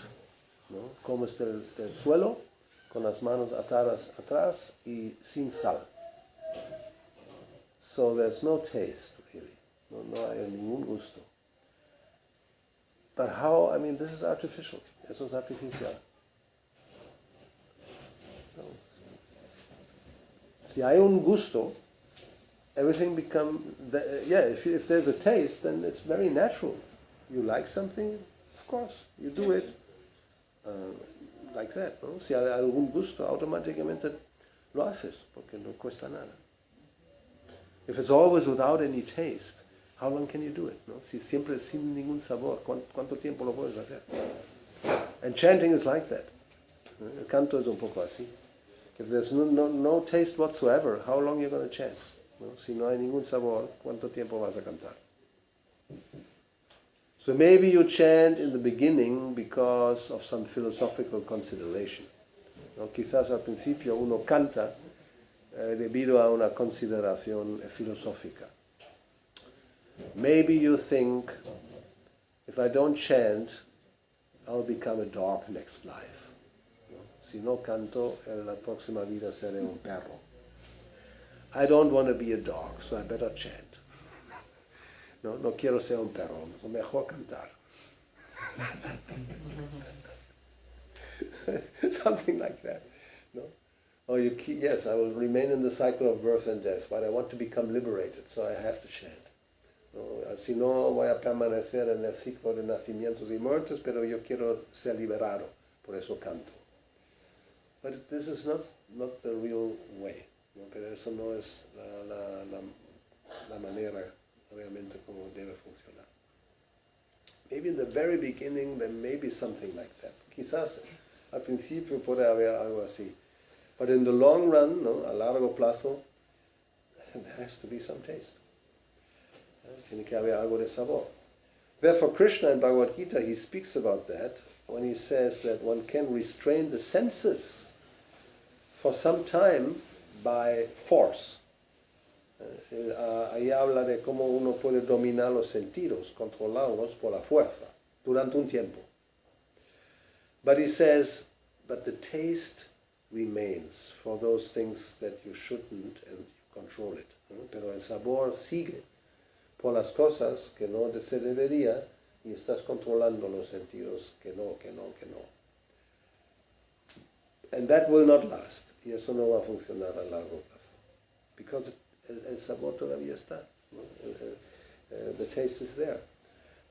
¿No? Comes del suelo con las manos atadas atrás y sin sal. So there's no taste, really. No hay ningún gusto. But how, this is artificial. Eso es artificial. No. Si hay un gusto, everything becomes, if there's a taste, then it's very natural. You like something, of course, you do it like that. ¿No? Si hay algún gusto, automáticamente lo haces, porque no cuesta nada. If it's always without any taste, how long can you do it? No? Si siempre sin ningún sabor, ¿cuánto tiempo lo puedes hacer? And chanting is like that. El canto es un poco así. If there's no taste whatsoever, how long are you going to chant? ¿No? Si no hay ningún sabor, ¿cuánto tiempo vas a cantar? So maybe you chant in the beginning because of some philosophical consideration. ¿No? Quizás al principio uno canta debido a una consideración filosófica. Maybe you think, if I don't chant, I'll become a dog next life. Si no canto, en la próxima vida seré un perro. I don't want to be a dog, so I better chant. No quiero ser un perro, mejor cantar. Something like that. No? Or yes, I will remain in the cycle of birth and death, but I want to become liberated, so I have to chant. No, si no, voy a permanecer en el ciclo de nacimientos y muertes, pero yo quiero ser liberado, por eso canto. But this is not the real way. ¿No? Pero eso no es la manera realmente como debe funcionar. Maybe in the very beginning there may be something like that. Quizás al principio puede haber algo así. But in the long run, ¿no? A largo plazo, there has to be some taste. Tiene que haber algo de sabor. Therefore, Krishna in Bhagavad Gita, he speaks about that when he says that one can restrain the senses for some time by force. Ahí habla de cómo uno puede dominar los sentidos, controlarlos por la fuerza, durante un tiempo. But he says, but the taste remains for those things that you shouldn't and you control it. Pero el sabor sigue por las cosas que no se debería y estás controlando los sentidos que no. And that will not last. Y eso no va a funcionar a largo plazo. Because el sabor todavía está. ¿No? The taste is there.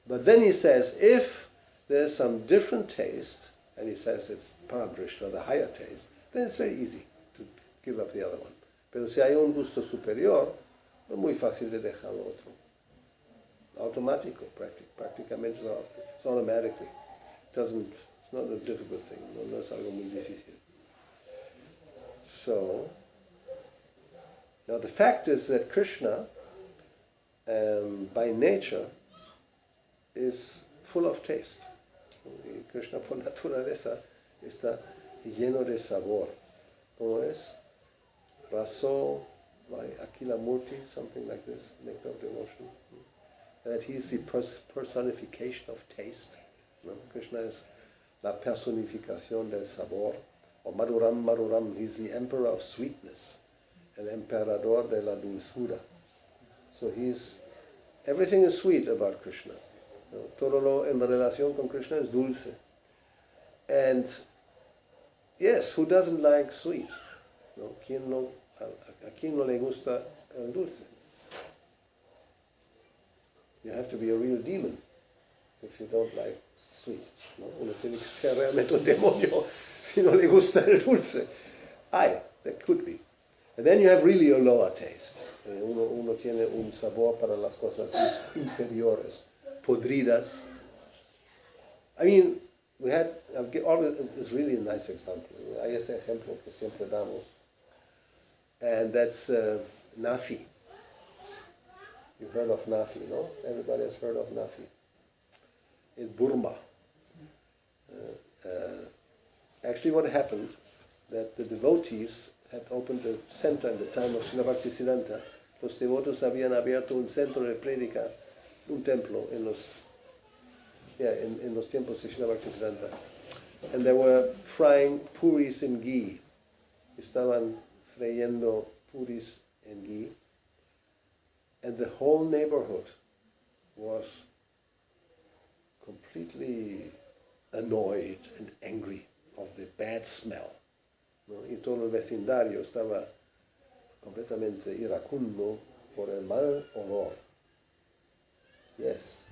But then he says, if there's some different taste, and he says it's paradrishta, the higher taste, then it's very easy to give up the other one. Pero si hay un gusto superior, es muy fácil de dejar lo otro. Automático, prácticamente, it's automatically. It's not a difficult thing, no es algo muy difícil. So, now the fact is that Krishna, by nature, is full of taste. Y Krishna por naturaleza está lleno de sabor. ¿Cómo es? Raso, Akila Murti, something like this, nectar of devotion. That he's the personification of taste. ¿No? Krishna is la personificación del sabor. O Maduram, he's the emperor of sweetness. El emperador de la dulzura. So everything is sweet about Krishna. ¿No? Todo lo en relación con Krishna es dulce. And yes, who doesn't like sweet? ¿No? ¿A quién no le gusta el dulce? You have to be a real demon if you don't like sweet. ¿No? Uno tiene que ser realmente un demonio si no le gusta el dulce. That could be. And then you have really a lower taste. Uno tiene un sabor para las cosas inferiores, podridas. I mean, it's really a nice example. Hay ese ejemplo que siempre damos. And that's Nafi. You've heard of Nafi, no? Everybody has heard of Nafi. It's Burma. Actually what happened, that the devotees had opened a center in the time of Srila Bhaktisiddhanta. Los devotos habían abierto un centro de prédica, un templo en los tiempos de Srila Bhaktisiddhanta. And they were frying puris in ghee. Estaban freyendo puris en ghee. And the whole neighborhood was completely annoyed and angry of the bad smell. ¿No? Y todo el vecindario estaba completamente iracundo por el mal olor. Yes.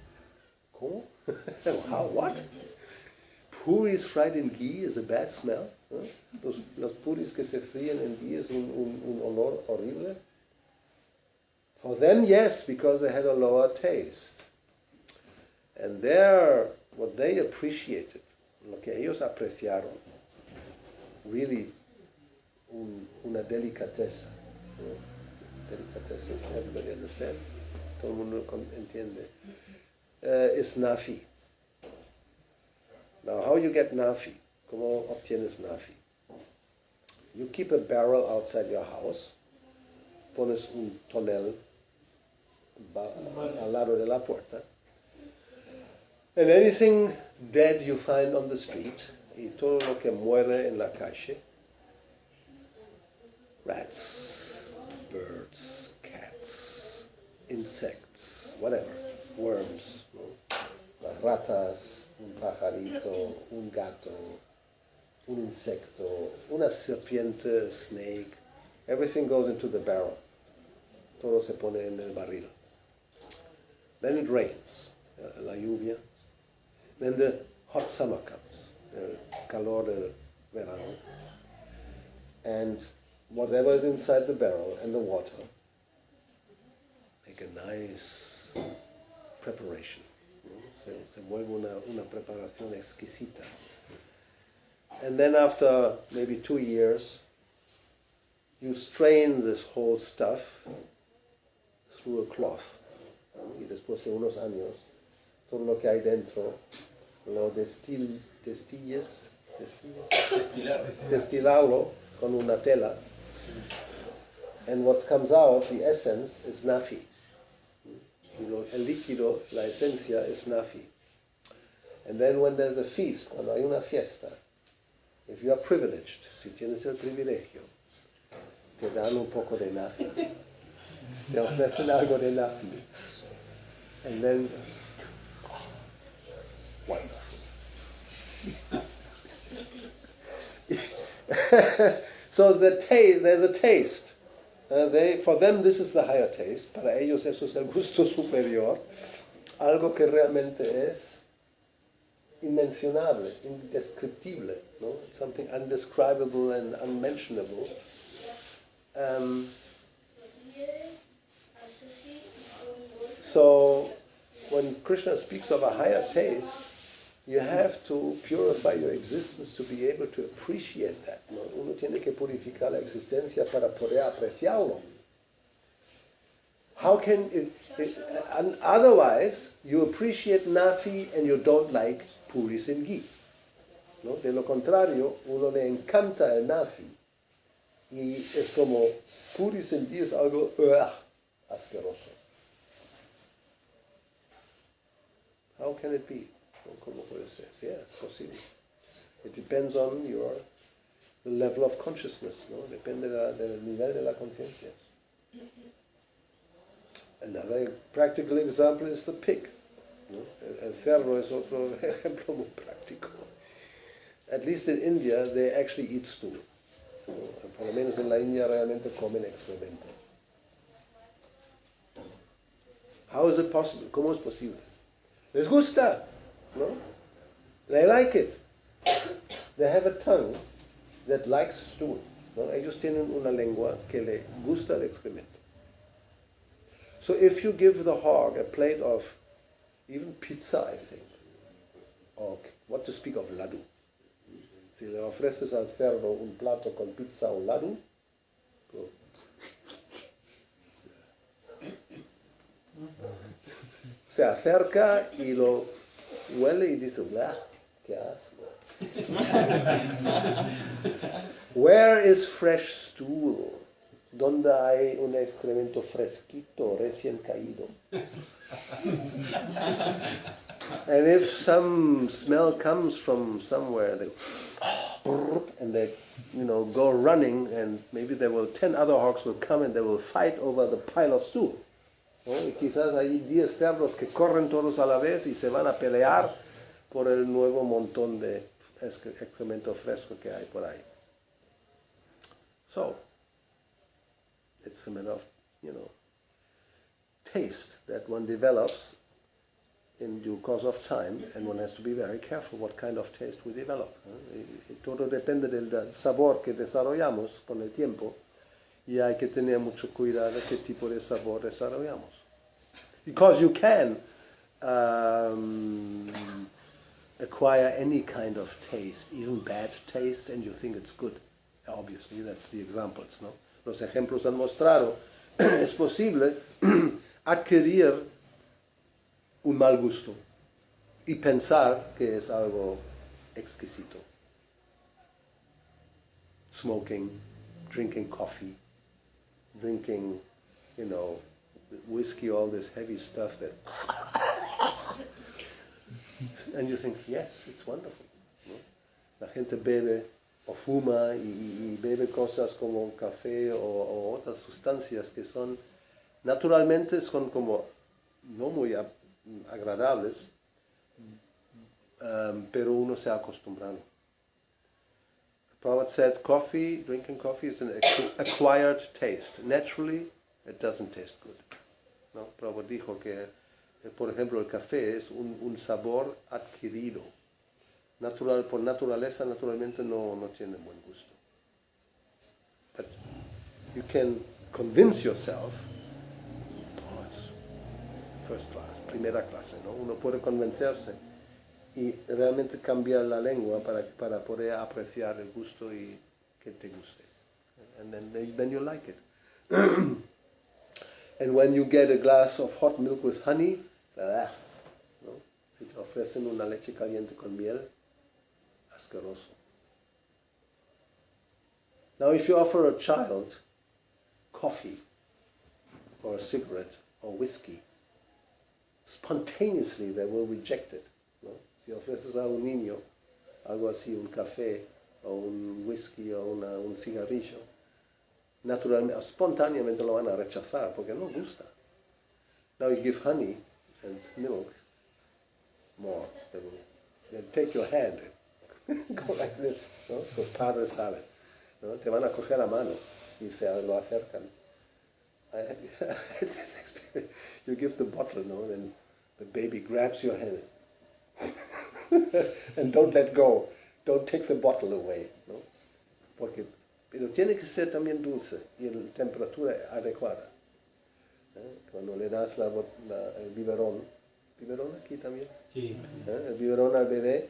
¿Cómo? How? What? Puris fried in ghee is a bad smell? ¿No? Los puris que se fríen en ghee es un olor horrible. For them, yes, because they had a lower taste. And what they appreciated, lo que ellos apreciaron, really una delicateza. Delicateza, everybody understands? Todo el mundo entiende. Is Nafi. Now, how you get Nafi? ¿Cómo obtienes Nafi? You keep a barrel outside your house, pones un tonel al lado de la puerta. And anything dead you find on the street, y todo lo que muere en la calle, rats, birds, cats, insects, whatever, worms, ¿no? Las ratas, un pajarito, un gato, un insecto, una serpiente, a snake, everything goes into the barrel. Todo se pone en el barril. Then it rains, la lluvia. Then the hot summer comes, el calor del verano. And whatever is inside the barrel and the water make a nice preparation. Se vuelve una preparación exquisita. And then after maybe 2 years, you strain this whole stuff through a cloth. Y después de unos años, todo lo que hay dentro lo destillarlo con una tela. And what comes out, the essence, is nafi. El líquido, la esencia, es nafi. And then when there's a feast, cuando hay una fiesta, if you are privileged, si tienes el privilegio, te dan un poco de nafi. Te ofrecen algo de nafi. And then, wonderful. So there's a taste. For them this is the higher taste. Para ellos eso es el gusto superior. Algo que realmente es inmencionable, indescriptible, no? Something undescribable and unmentionable. So when Krishna speaks of a higher taste, you have to purify your existence to be able to appreciate that. ¿No? Uno tiene que purificar la existencia para poder apreciarlo. How can and otherwise you appreciate nafi and you don't like puris and ghee. ¿No? De lo contrario, uno le encanta el nafi y es como puris and ghee es algo asqueroso. How can it be? ¿Cómo puede ser? Sí, es posible. It depends on the level of consciousness, ¿no? Depende del nivel de la conciencia. Another practical example is the pig. ¿No? El cerdo es otro ejemplo muy práctico. At least in India, they actually eat stool. ¿No? Por lo menos en la India realmente comen excremento. How is it possible? ¿Cómo es posible? Les gusta, ¿no? They like it. They have a tongue that likes stool. ¿No? Ellos tienen una lengua que le gusta el excremento. So if you give the hog a plate of even pizza, I think, or what to speak of laddu. Si le ofreces al cerdo un plato con pizza o laddu, se acerca y lo huele y dice, ¡blah! ¡Qué asco! Where is fresh stool? ¿Dónde hay un excremento fresquito, recién caído? And if some smell comes from somewhere, they go running, and maybe 10 other hogs will come and they will fight over the pile of stool. ¿No? Y quizás hay 10 cerdos que corren todos a la vez y se van a pelear por el nuevo montón de excremento fresco que hay por ahí. So, it's a matter of, taste that one develops in due course of time, and one has to be very careful what kind of taste we develop. Todo depende del sabor que desarrollamos con el tiempo, y hay que tener mucho cuidado de qué tipo de sabor desarrollamos. Because you can acquire any kind of taste, even bad taste, and you think it's good. Obviously, that's the examples, ¿no? Los ejemplos han mostrado, es posible adquirir un mal gusto y pensar que es algo exquisito. Smoking, drinking coffee, drinking, whiskey, all this heavy stuff that... And you think, yes, it's wonderful, ¿no? La gente bebe o fuma y bebe cosas como café o otras sustancias que son, naturalmente son como no muy agradables, pero uno se ha acostumbrado. Prabhupada said drinking coffee is an acquired taste. Naturally, it doesn't taste good. ¿No? Prabhupada dijo que, por ejemplo, el café es un sabor adquirido. Por naturaleza, naturalmente no tiene buen gusto. But you can convince yourself, it's first class, primera clase, ¿no? Uno puede convencerse y realmente cambiar la lengua para poder apreciar el gusto y que te guste. And then you like it. And when you get a glass of hot milk with honey, ¿no? Si te ofrecen una leche caliente con miel, asqueroso. Now if you offer a child coffee or a cigarette or whiskey, spontaneously they will reject it. ¿No? Si ofreces a un niño algo así, un café o un whisky o un cigarrillo, naturalmente, espontáneamente lo van a rechazar porque no gusta. Now you give honey and milk, more. They'll take your hand and go like this, ¿no? Los padres saben, ¿no? Te van a coger la mano y se lo acercan. I had this experience. You give the bottle, ¿no? Then the baby grabs your hand and don't let go. Don't take the bottle away, ¿no? Pero tiene que ser también dulce y en temperatura adecuada. Cuando le das el biberón aquí también, Sí. el biberón al bebé,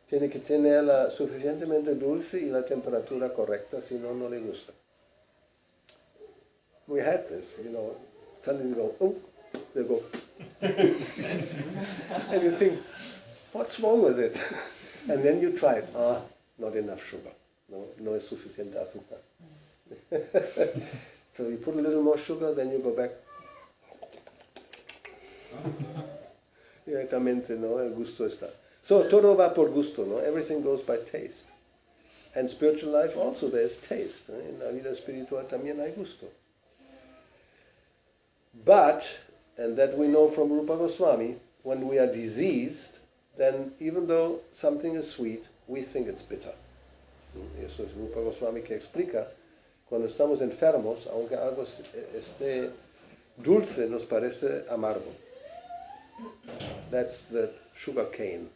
tiene que tenerla suficientemente dulce y la temperatura correcta, si no, no le gusta. We had this, suddenly you go, oh, they go. And you think, what's wrong with it? And then you try it. Not enough sugar. No es suficiente azúcar. So you put a little more sugar, then you go back. Directamente, ¿no? El gusto está. So, todo va por gusto, ¿no? Everything goes by taste. And spiritual life also, there's taste. ¿No? En la vida espiritual también hay gusto. But, and that we know from Rupa Goswami, when we are diseased, then even though something is sweet, we think it's bitter. Eso es Rupa Goswami que explica, cuando estamos enfermos, aunque algo esté dulce, nos parece amargo. That's the sugar cane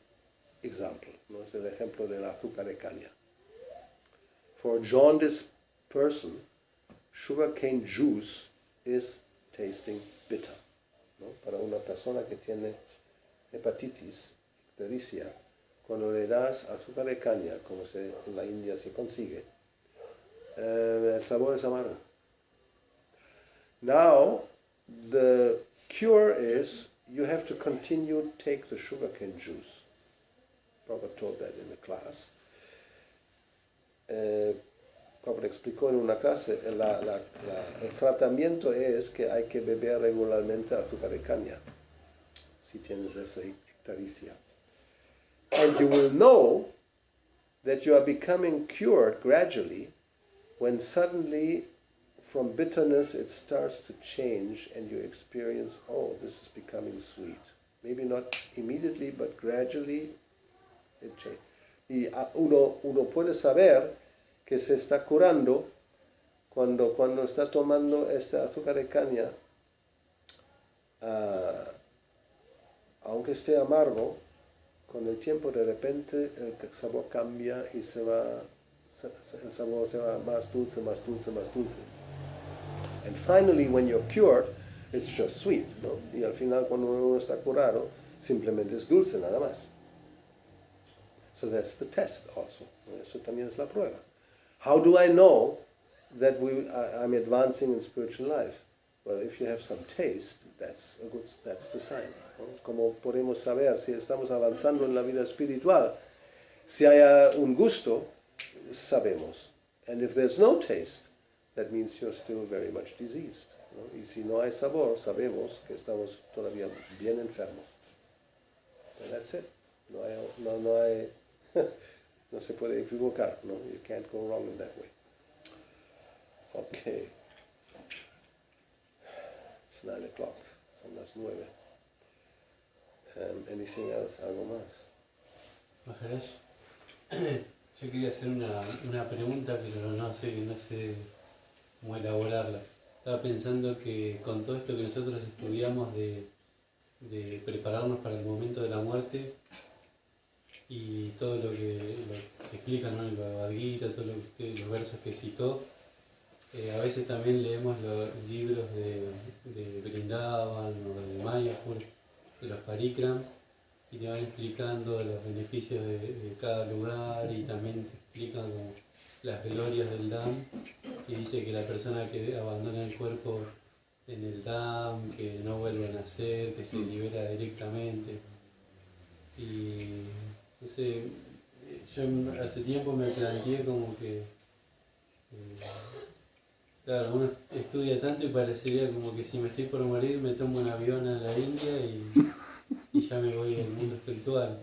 example. ¿No? Es el ejemplo del azúcar de caña. For a jaundiced person, sugar cane juice is tasting bitter. ¿No? Para una persona que tiene hepatitis, ictericia, cuando le das azúcar de caña, como en la India se consigue, el sabor es amargo. Now, the cure is you have to continue to take the sugarcane juice. Prabhupada told that in the class. Prabhupada explicó en una clase, el tratamiento es que hay que beber regularmente azúcar de caña, si tienes esa ictericia. And you will know that you are becoming cured gradually when suddenly from bitterness it starts to change and you experience, oh, this is becoming sweet. Maybe not immediately, but gradually it changes. Y uno puede saber que se está curando cuando está tomando este azúcar de caña, aunque esté amargo, con el tiempo de repente el sabor cambia y el sabor se va más dulce, más dulce, más dulce. And finally, when you're cured, it's just sweet, ¿no? Y al final, cuando uno está curado, simplemente es dulce, nada más. So that's the test also. Eso también es la prueba. How do I know that I'm advancing in spiritual life? Well, if you have some taste, that's the sign. ¿No? Como podemos saber si estamos avanzando en la vida espiritual, si hay un gusto, sabemos. And if there's no taste, that means you're still very much diseased, ¿no? Y si no hay sabor, sabemos que estamos todavía bien enfermos. And that's it. No hay no se puede equivocar, no? You can't go wrong in that way. Okay. It's 9 o'clock. Son las 9. Anything else? ¿Algo más? Maharaj, yo quería hacer una pregunta, pero no sé cómo elaborarla. Estaba pensando que con todo esto que nosotros estudiamos de prepararnos para el momento de la muerte y todo lo que explican, ¿no? En el Bhagavad-gita, todos los versos que citó, a veces también leemos los libros de Vrindavan o de Mayapur, de los Parikrams, y te van explicando los beneficios de cada lugar y también te explican como las glorias del Dham, y dice que la persona que abandona el cuerpo en el Dham, que no vuelve a nacer, que se libera directamente. Y no sé, yo hace tiempo me planteé como que claro, uno estudia tanto y parecería como que si me estoy por morir me tomo un avión a la India y ya me voy al mundo espiritual.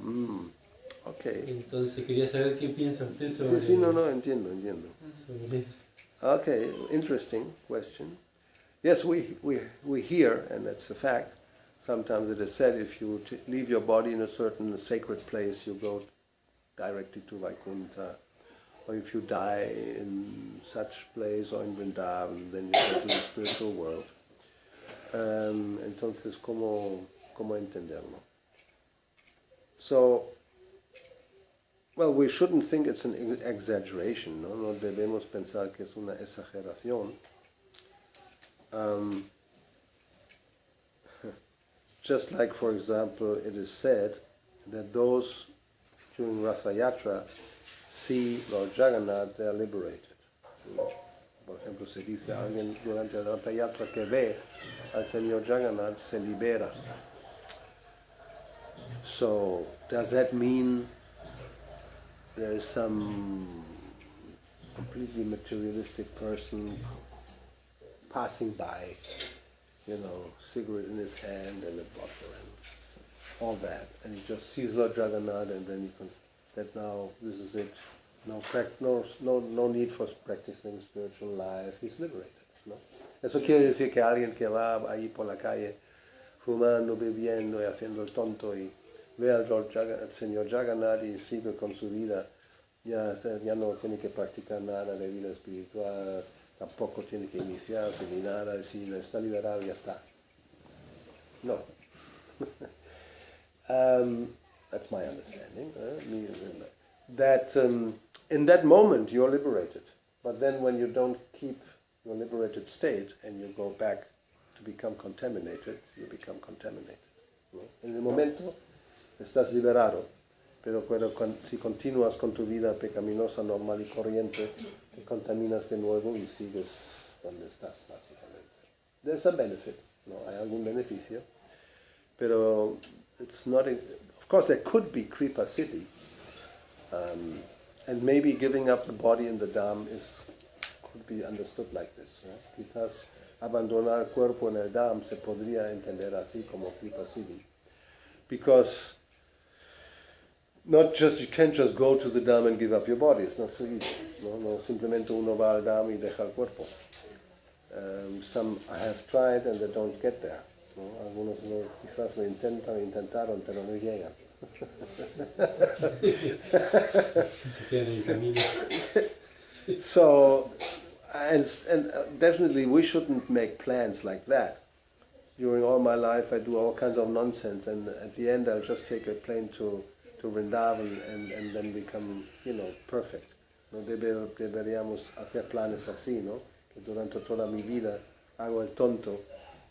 Okay. Entonces quería saber qué piensa usted sobre, Sí, no, entiendo. sobre eso. Okay, interesting question. Yes, we hear, and that's a fact. Sometimes it is said if you leave your body in a certain sacred place, you go directly to Vaikuntha. Or if you die in such place or in Vrindavan, then you go to the spiritual world. Entonces, ¿cómo entenderlo? So, well, we shouldn't think it's an exaggeration, ¿no? No debemos pensar que es una exageración. Just like, for example, it is said that those during Ratha Yatra see Lord Jagannath, they are liberated. Por ejemplo, se dice a alguien durante la Ratha Yatra que ve al Señor Jagannath se libera. So, does that mean there is some completely materialistic person passing by, cigarette in his hand and a bottle and all that, and he just sees Lord Jagannath and then this is it. No need for practicing spiritual life. He's liberated, ¿no? Eso quiere decir que alguien que va ahí por la calle fumando, bebiendo y haciendo el tonto y ve al Señor Jagannath y sigue con su vida, ya no tiene que practicar nada de vida espiritual, tampoco tiene que iniciarse ni nada, sino está liberado y ya está. No. That's my understanding. That in that moment you're liberated, but then when you don't keep your liberated state and you go back to become contaminated, you become contaminated, ¿no? En el momento estás liberado, pero si continúas con tu vida pecaminosa, normal y corriente, te contaminas de nuevo y sigues donde estás, básicamente. There's a benefit, ¿no? Hay algún beneficio, pero it's not. Of course, there could be Kripa Siddhi, and maybe giving up the body in the Dham could be understood like this. Right? Quizás abandonar el cuerpo en el Dham se podría entender así como Kripa Siddhi, because you can't just go to the Dham and give up your body. It's not so easy. No, simplemente uno va al Dham y deja el cuerpo. Some I have tried and they don't get there. ¿No? Algunos quizás lo intentaron, pero no llegan. So, and definitely we shouldn't make plans like that. During all my life I do all kinds of nonsense, and at the end I'll just take a plane to Vrindavan and then become, perfect. No deberíamos hacer planes así, ¿no? Que durante toda mi vida hago el tonto,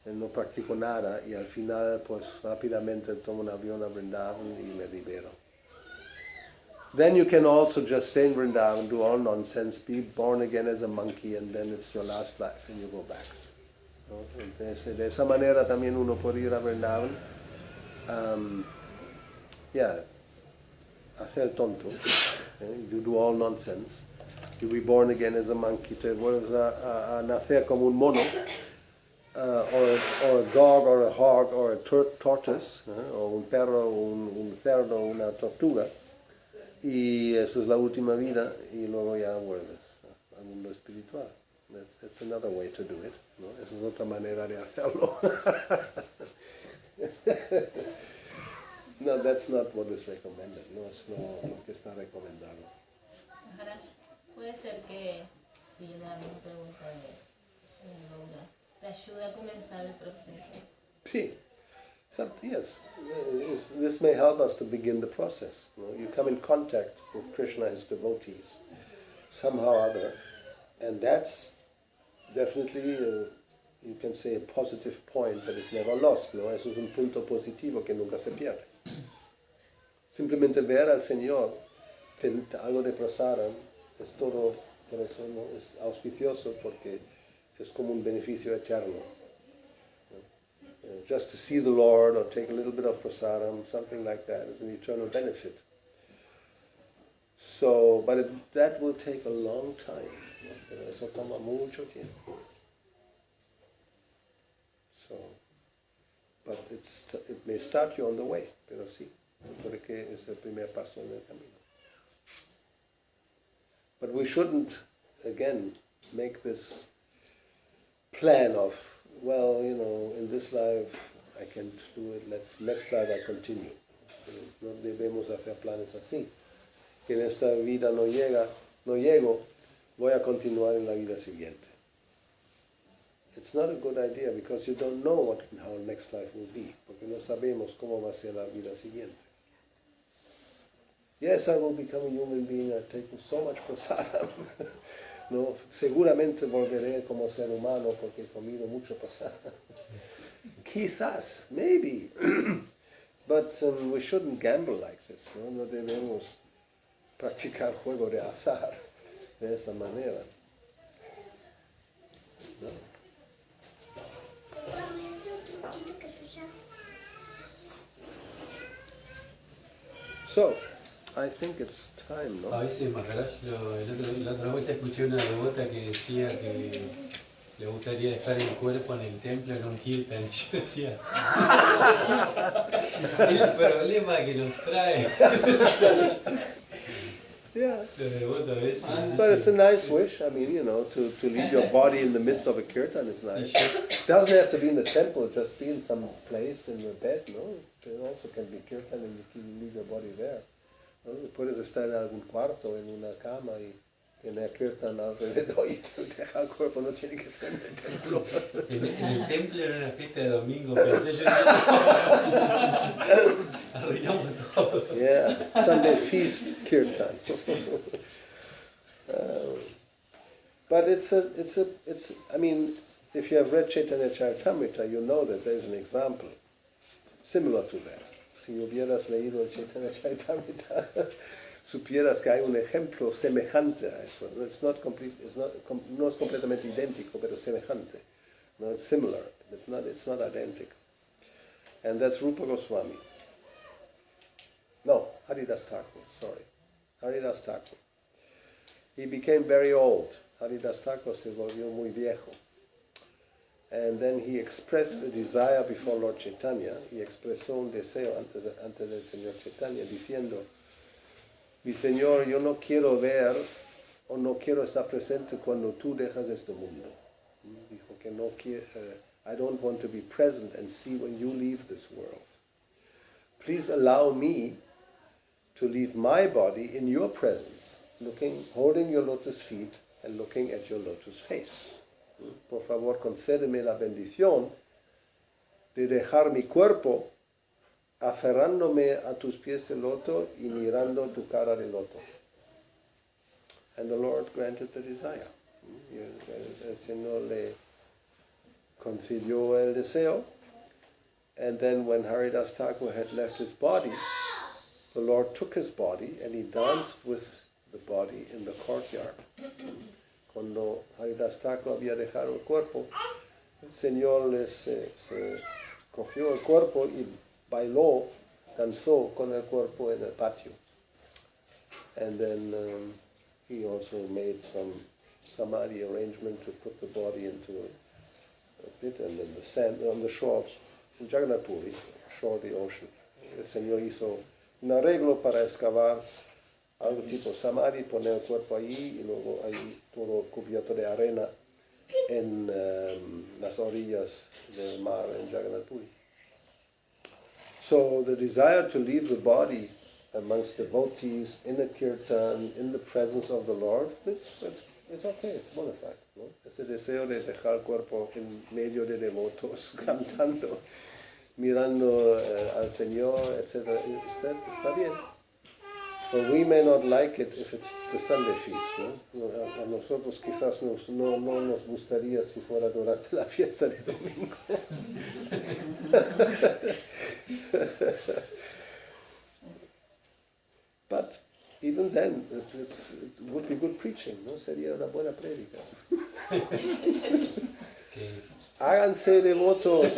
no practico nada y al final pues rápidamente tomo un avión a Vrindavan y me libero. Then you can also just stay in Vrindavan, do all nonsense, be born again as a monkey, and then it's your last life and you go back. ¿No? Entonces, de esa manera también uno puede ir a Vrindavan, hacer el tonto, you do all nonsense, You'll be born again as a monkey, te vuelves a nacer como un mono, or a dog, or a hog, or a tortoise, o un perro, un cerdo, una tortuga, y eso es la última vida, y luego ya vuelves al mundo espiritual. That's another way to do it, ¿no? Esa es otra manera de hacerlo. No, that's not what is recommended, no es lo que está recomendado. Maharaj, puede ser que, si la misma pregunta de Laura, te ayude a comenzar el proceso. Sí. Yes, this may help us to begin the process. You come in contact with Krishna, his devotees, somehow or other, and that's definitely, you can say, a positive point, but it's never lost. ¿No? Eso es un punto positivo que nunca se pierde. Simplemente ver al Señor, algo de prasadam, es todo, por eso no es auspicioso, porque es como un beneficio eterno. Just to see the Lord or take a little bit of prasadam, something like that, is an eternal benefit. So, but that will take a long time. Eso toma mucho tiempo. So, but it may start you on the way, pero sí, porque es el primer paso en el camino. But we shouldn't, again, make this plan of, well, in this life I can't do it, next life I continue. No debemos hacer planes así. Que en esta vida no llego, voy a continuar en la vida siguiente. It's not a good idea because you don't know how next life will be, porque no sabemos cómo va a ser la vida siguiente. Yes, I will become a human being, I've taken so much prasadam. No, seguramente volveré como ser humano porque he comido mucho prasadam. Quizás, maybe. But we shouldn't gamble like this. No debemos practicar juego de azar de esa manera. ¿No? So, I think it's time, no? A veces Maharaj, la otra vuelta escuché una devota que decía que le gustaría dejar el cuerpo en el templo en un kirtan. Y yo decía, el problema que nos trae. Yeah. Los devotos a veces. But it's a nice wish. I mean, to leave your body in the midst of a kirtan is nice. It doesn't have to be in the temple, just be in some place in the bed, no? There also can be kirtan and you can leave your body there. ¿No? Puedes estar en algún cuarto, en una cama y tener kirtan alrededor y te deja el cuerpo, no tiene que ser en el templo. En el templo era una fiesta de domingo, pensé yo. Arruinamos todo. Yeah, Sunday feast kirtan. But it's. I mean, if you have read Chaitanya Charitamrita, you know that there's an example similar to that. Si hubieras leído el Chaitanya Charitamrita, supieras que hay un ejemplo semejante a eso. No es completamente idéntico, pero semejante. No, it's similar. It's not identical. And that's Rupa Goswami. No, Haridas Thakur, sorry. Haridas Thakur. He became very old. Haridas Thakur se volvió muy viejo. And then he expressed a desire before Lord Chaitanya. He expresó un deseo ante del Señor Chaitanya diciendo, mi Señor, yo no quiero ver o no quiero estar presente cuando tú dejas este mundo. Dijo que no quiere, I don't want to be present and see when you leave this world. Please allow me to leave my body in your presence, holding your lotus feet and looking at your lotus face. Por favor, concédeme la bendición de dejar mi cuerpo aferrándome a tus pies de loto y mirando tu cara de loto. And the Lord granted the desire. El Señor le concedió el deseo. And then when Haridas Thakur had left his body, the Lord took his body and he danced with the body in the courtyard. Cuando Haridas Thakur había dejado el cuerpo, el Señor se cogió el cuerpo y bailó, danzó con el cuerpo en el patio. And then he also made some samadhi arrangement to put the body into a pit, and then the sand on the shore in Jagannath Puri, shore of the ocean. El Señor hizo un arreglo para excavar algo tipo samadhi, poner el cuerpo allí y luego ahí todo cubierto de arena en las orillas del mar en Jagannath Puri. So the desire to leave the body amongst devotees in a kirtan, in the presence of the Lord, it's okay, it's bona fide, ¿no? Ese deseo de dejar el cuerpo en medio de devotos, cantando, mirando al Señor, etc., está bien. But we may not like it if it's the Sunday feast, ¿no? A nosotros quizás no nos gustaría si fuera durante la fiesta de domingo. But even then, it would be good preaching, ¿no? Sería una buena prédica. Háganse devotos.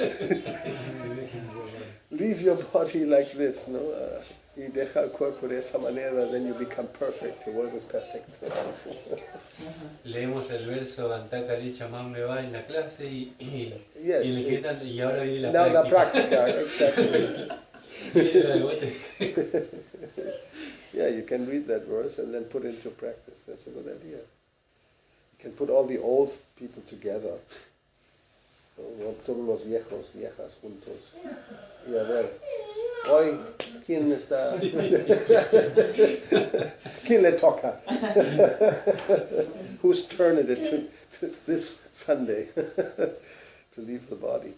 Leave your body like this, ¿no? Y deja el cuerpo de esa manera, then you become perfect, te vuelves perfecto. Leemos el verso Antaka Licha Mamre va en la clase y Yes, en el kirtan, y ahora viene now la the práctica. practica, exactly. Yeah, you can read that verse and then put it into practice. That's a good idea. You can put all the old people together. Todos los viejos, viejas juntos. Y a ver, hoy, ¿quién está? ¿Quién le toca? Whose turn is it to this Sunday to leave the body?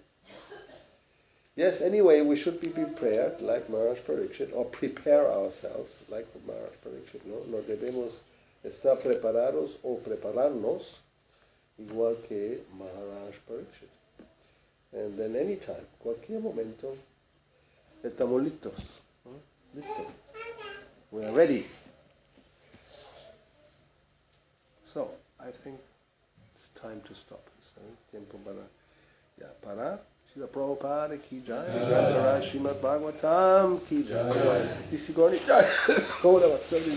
Yes, anyway, we should be prepared like Maharaja Pariksit, or prepare ourselves like Maharaja Pariksit, ¿no? Nos debemos estar preparados o prepararnos igual que Maharaja Pariksit. And then anytime, cualquier momento, estamos listos, ¿no? Listo. We are ready. So, I think it's time to stop. Tiempo para ya parar. Srila Prabhupada ki jai, Gauravani Srimad Bhagavatam ki jai, Iskcon ki jai, Gauravani.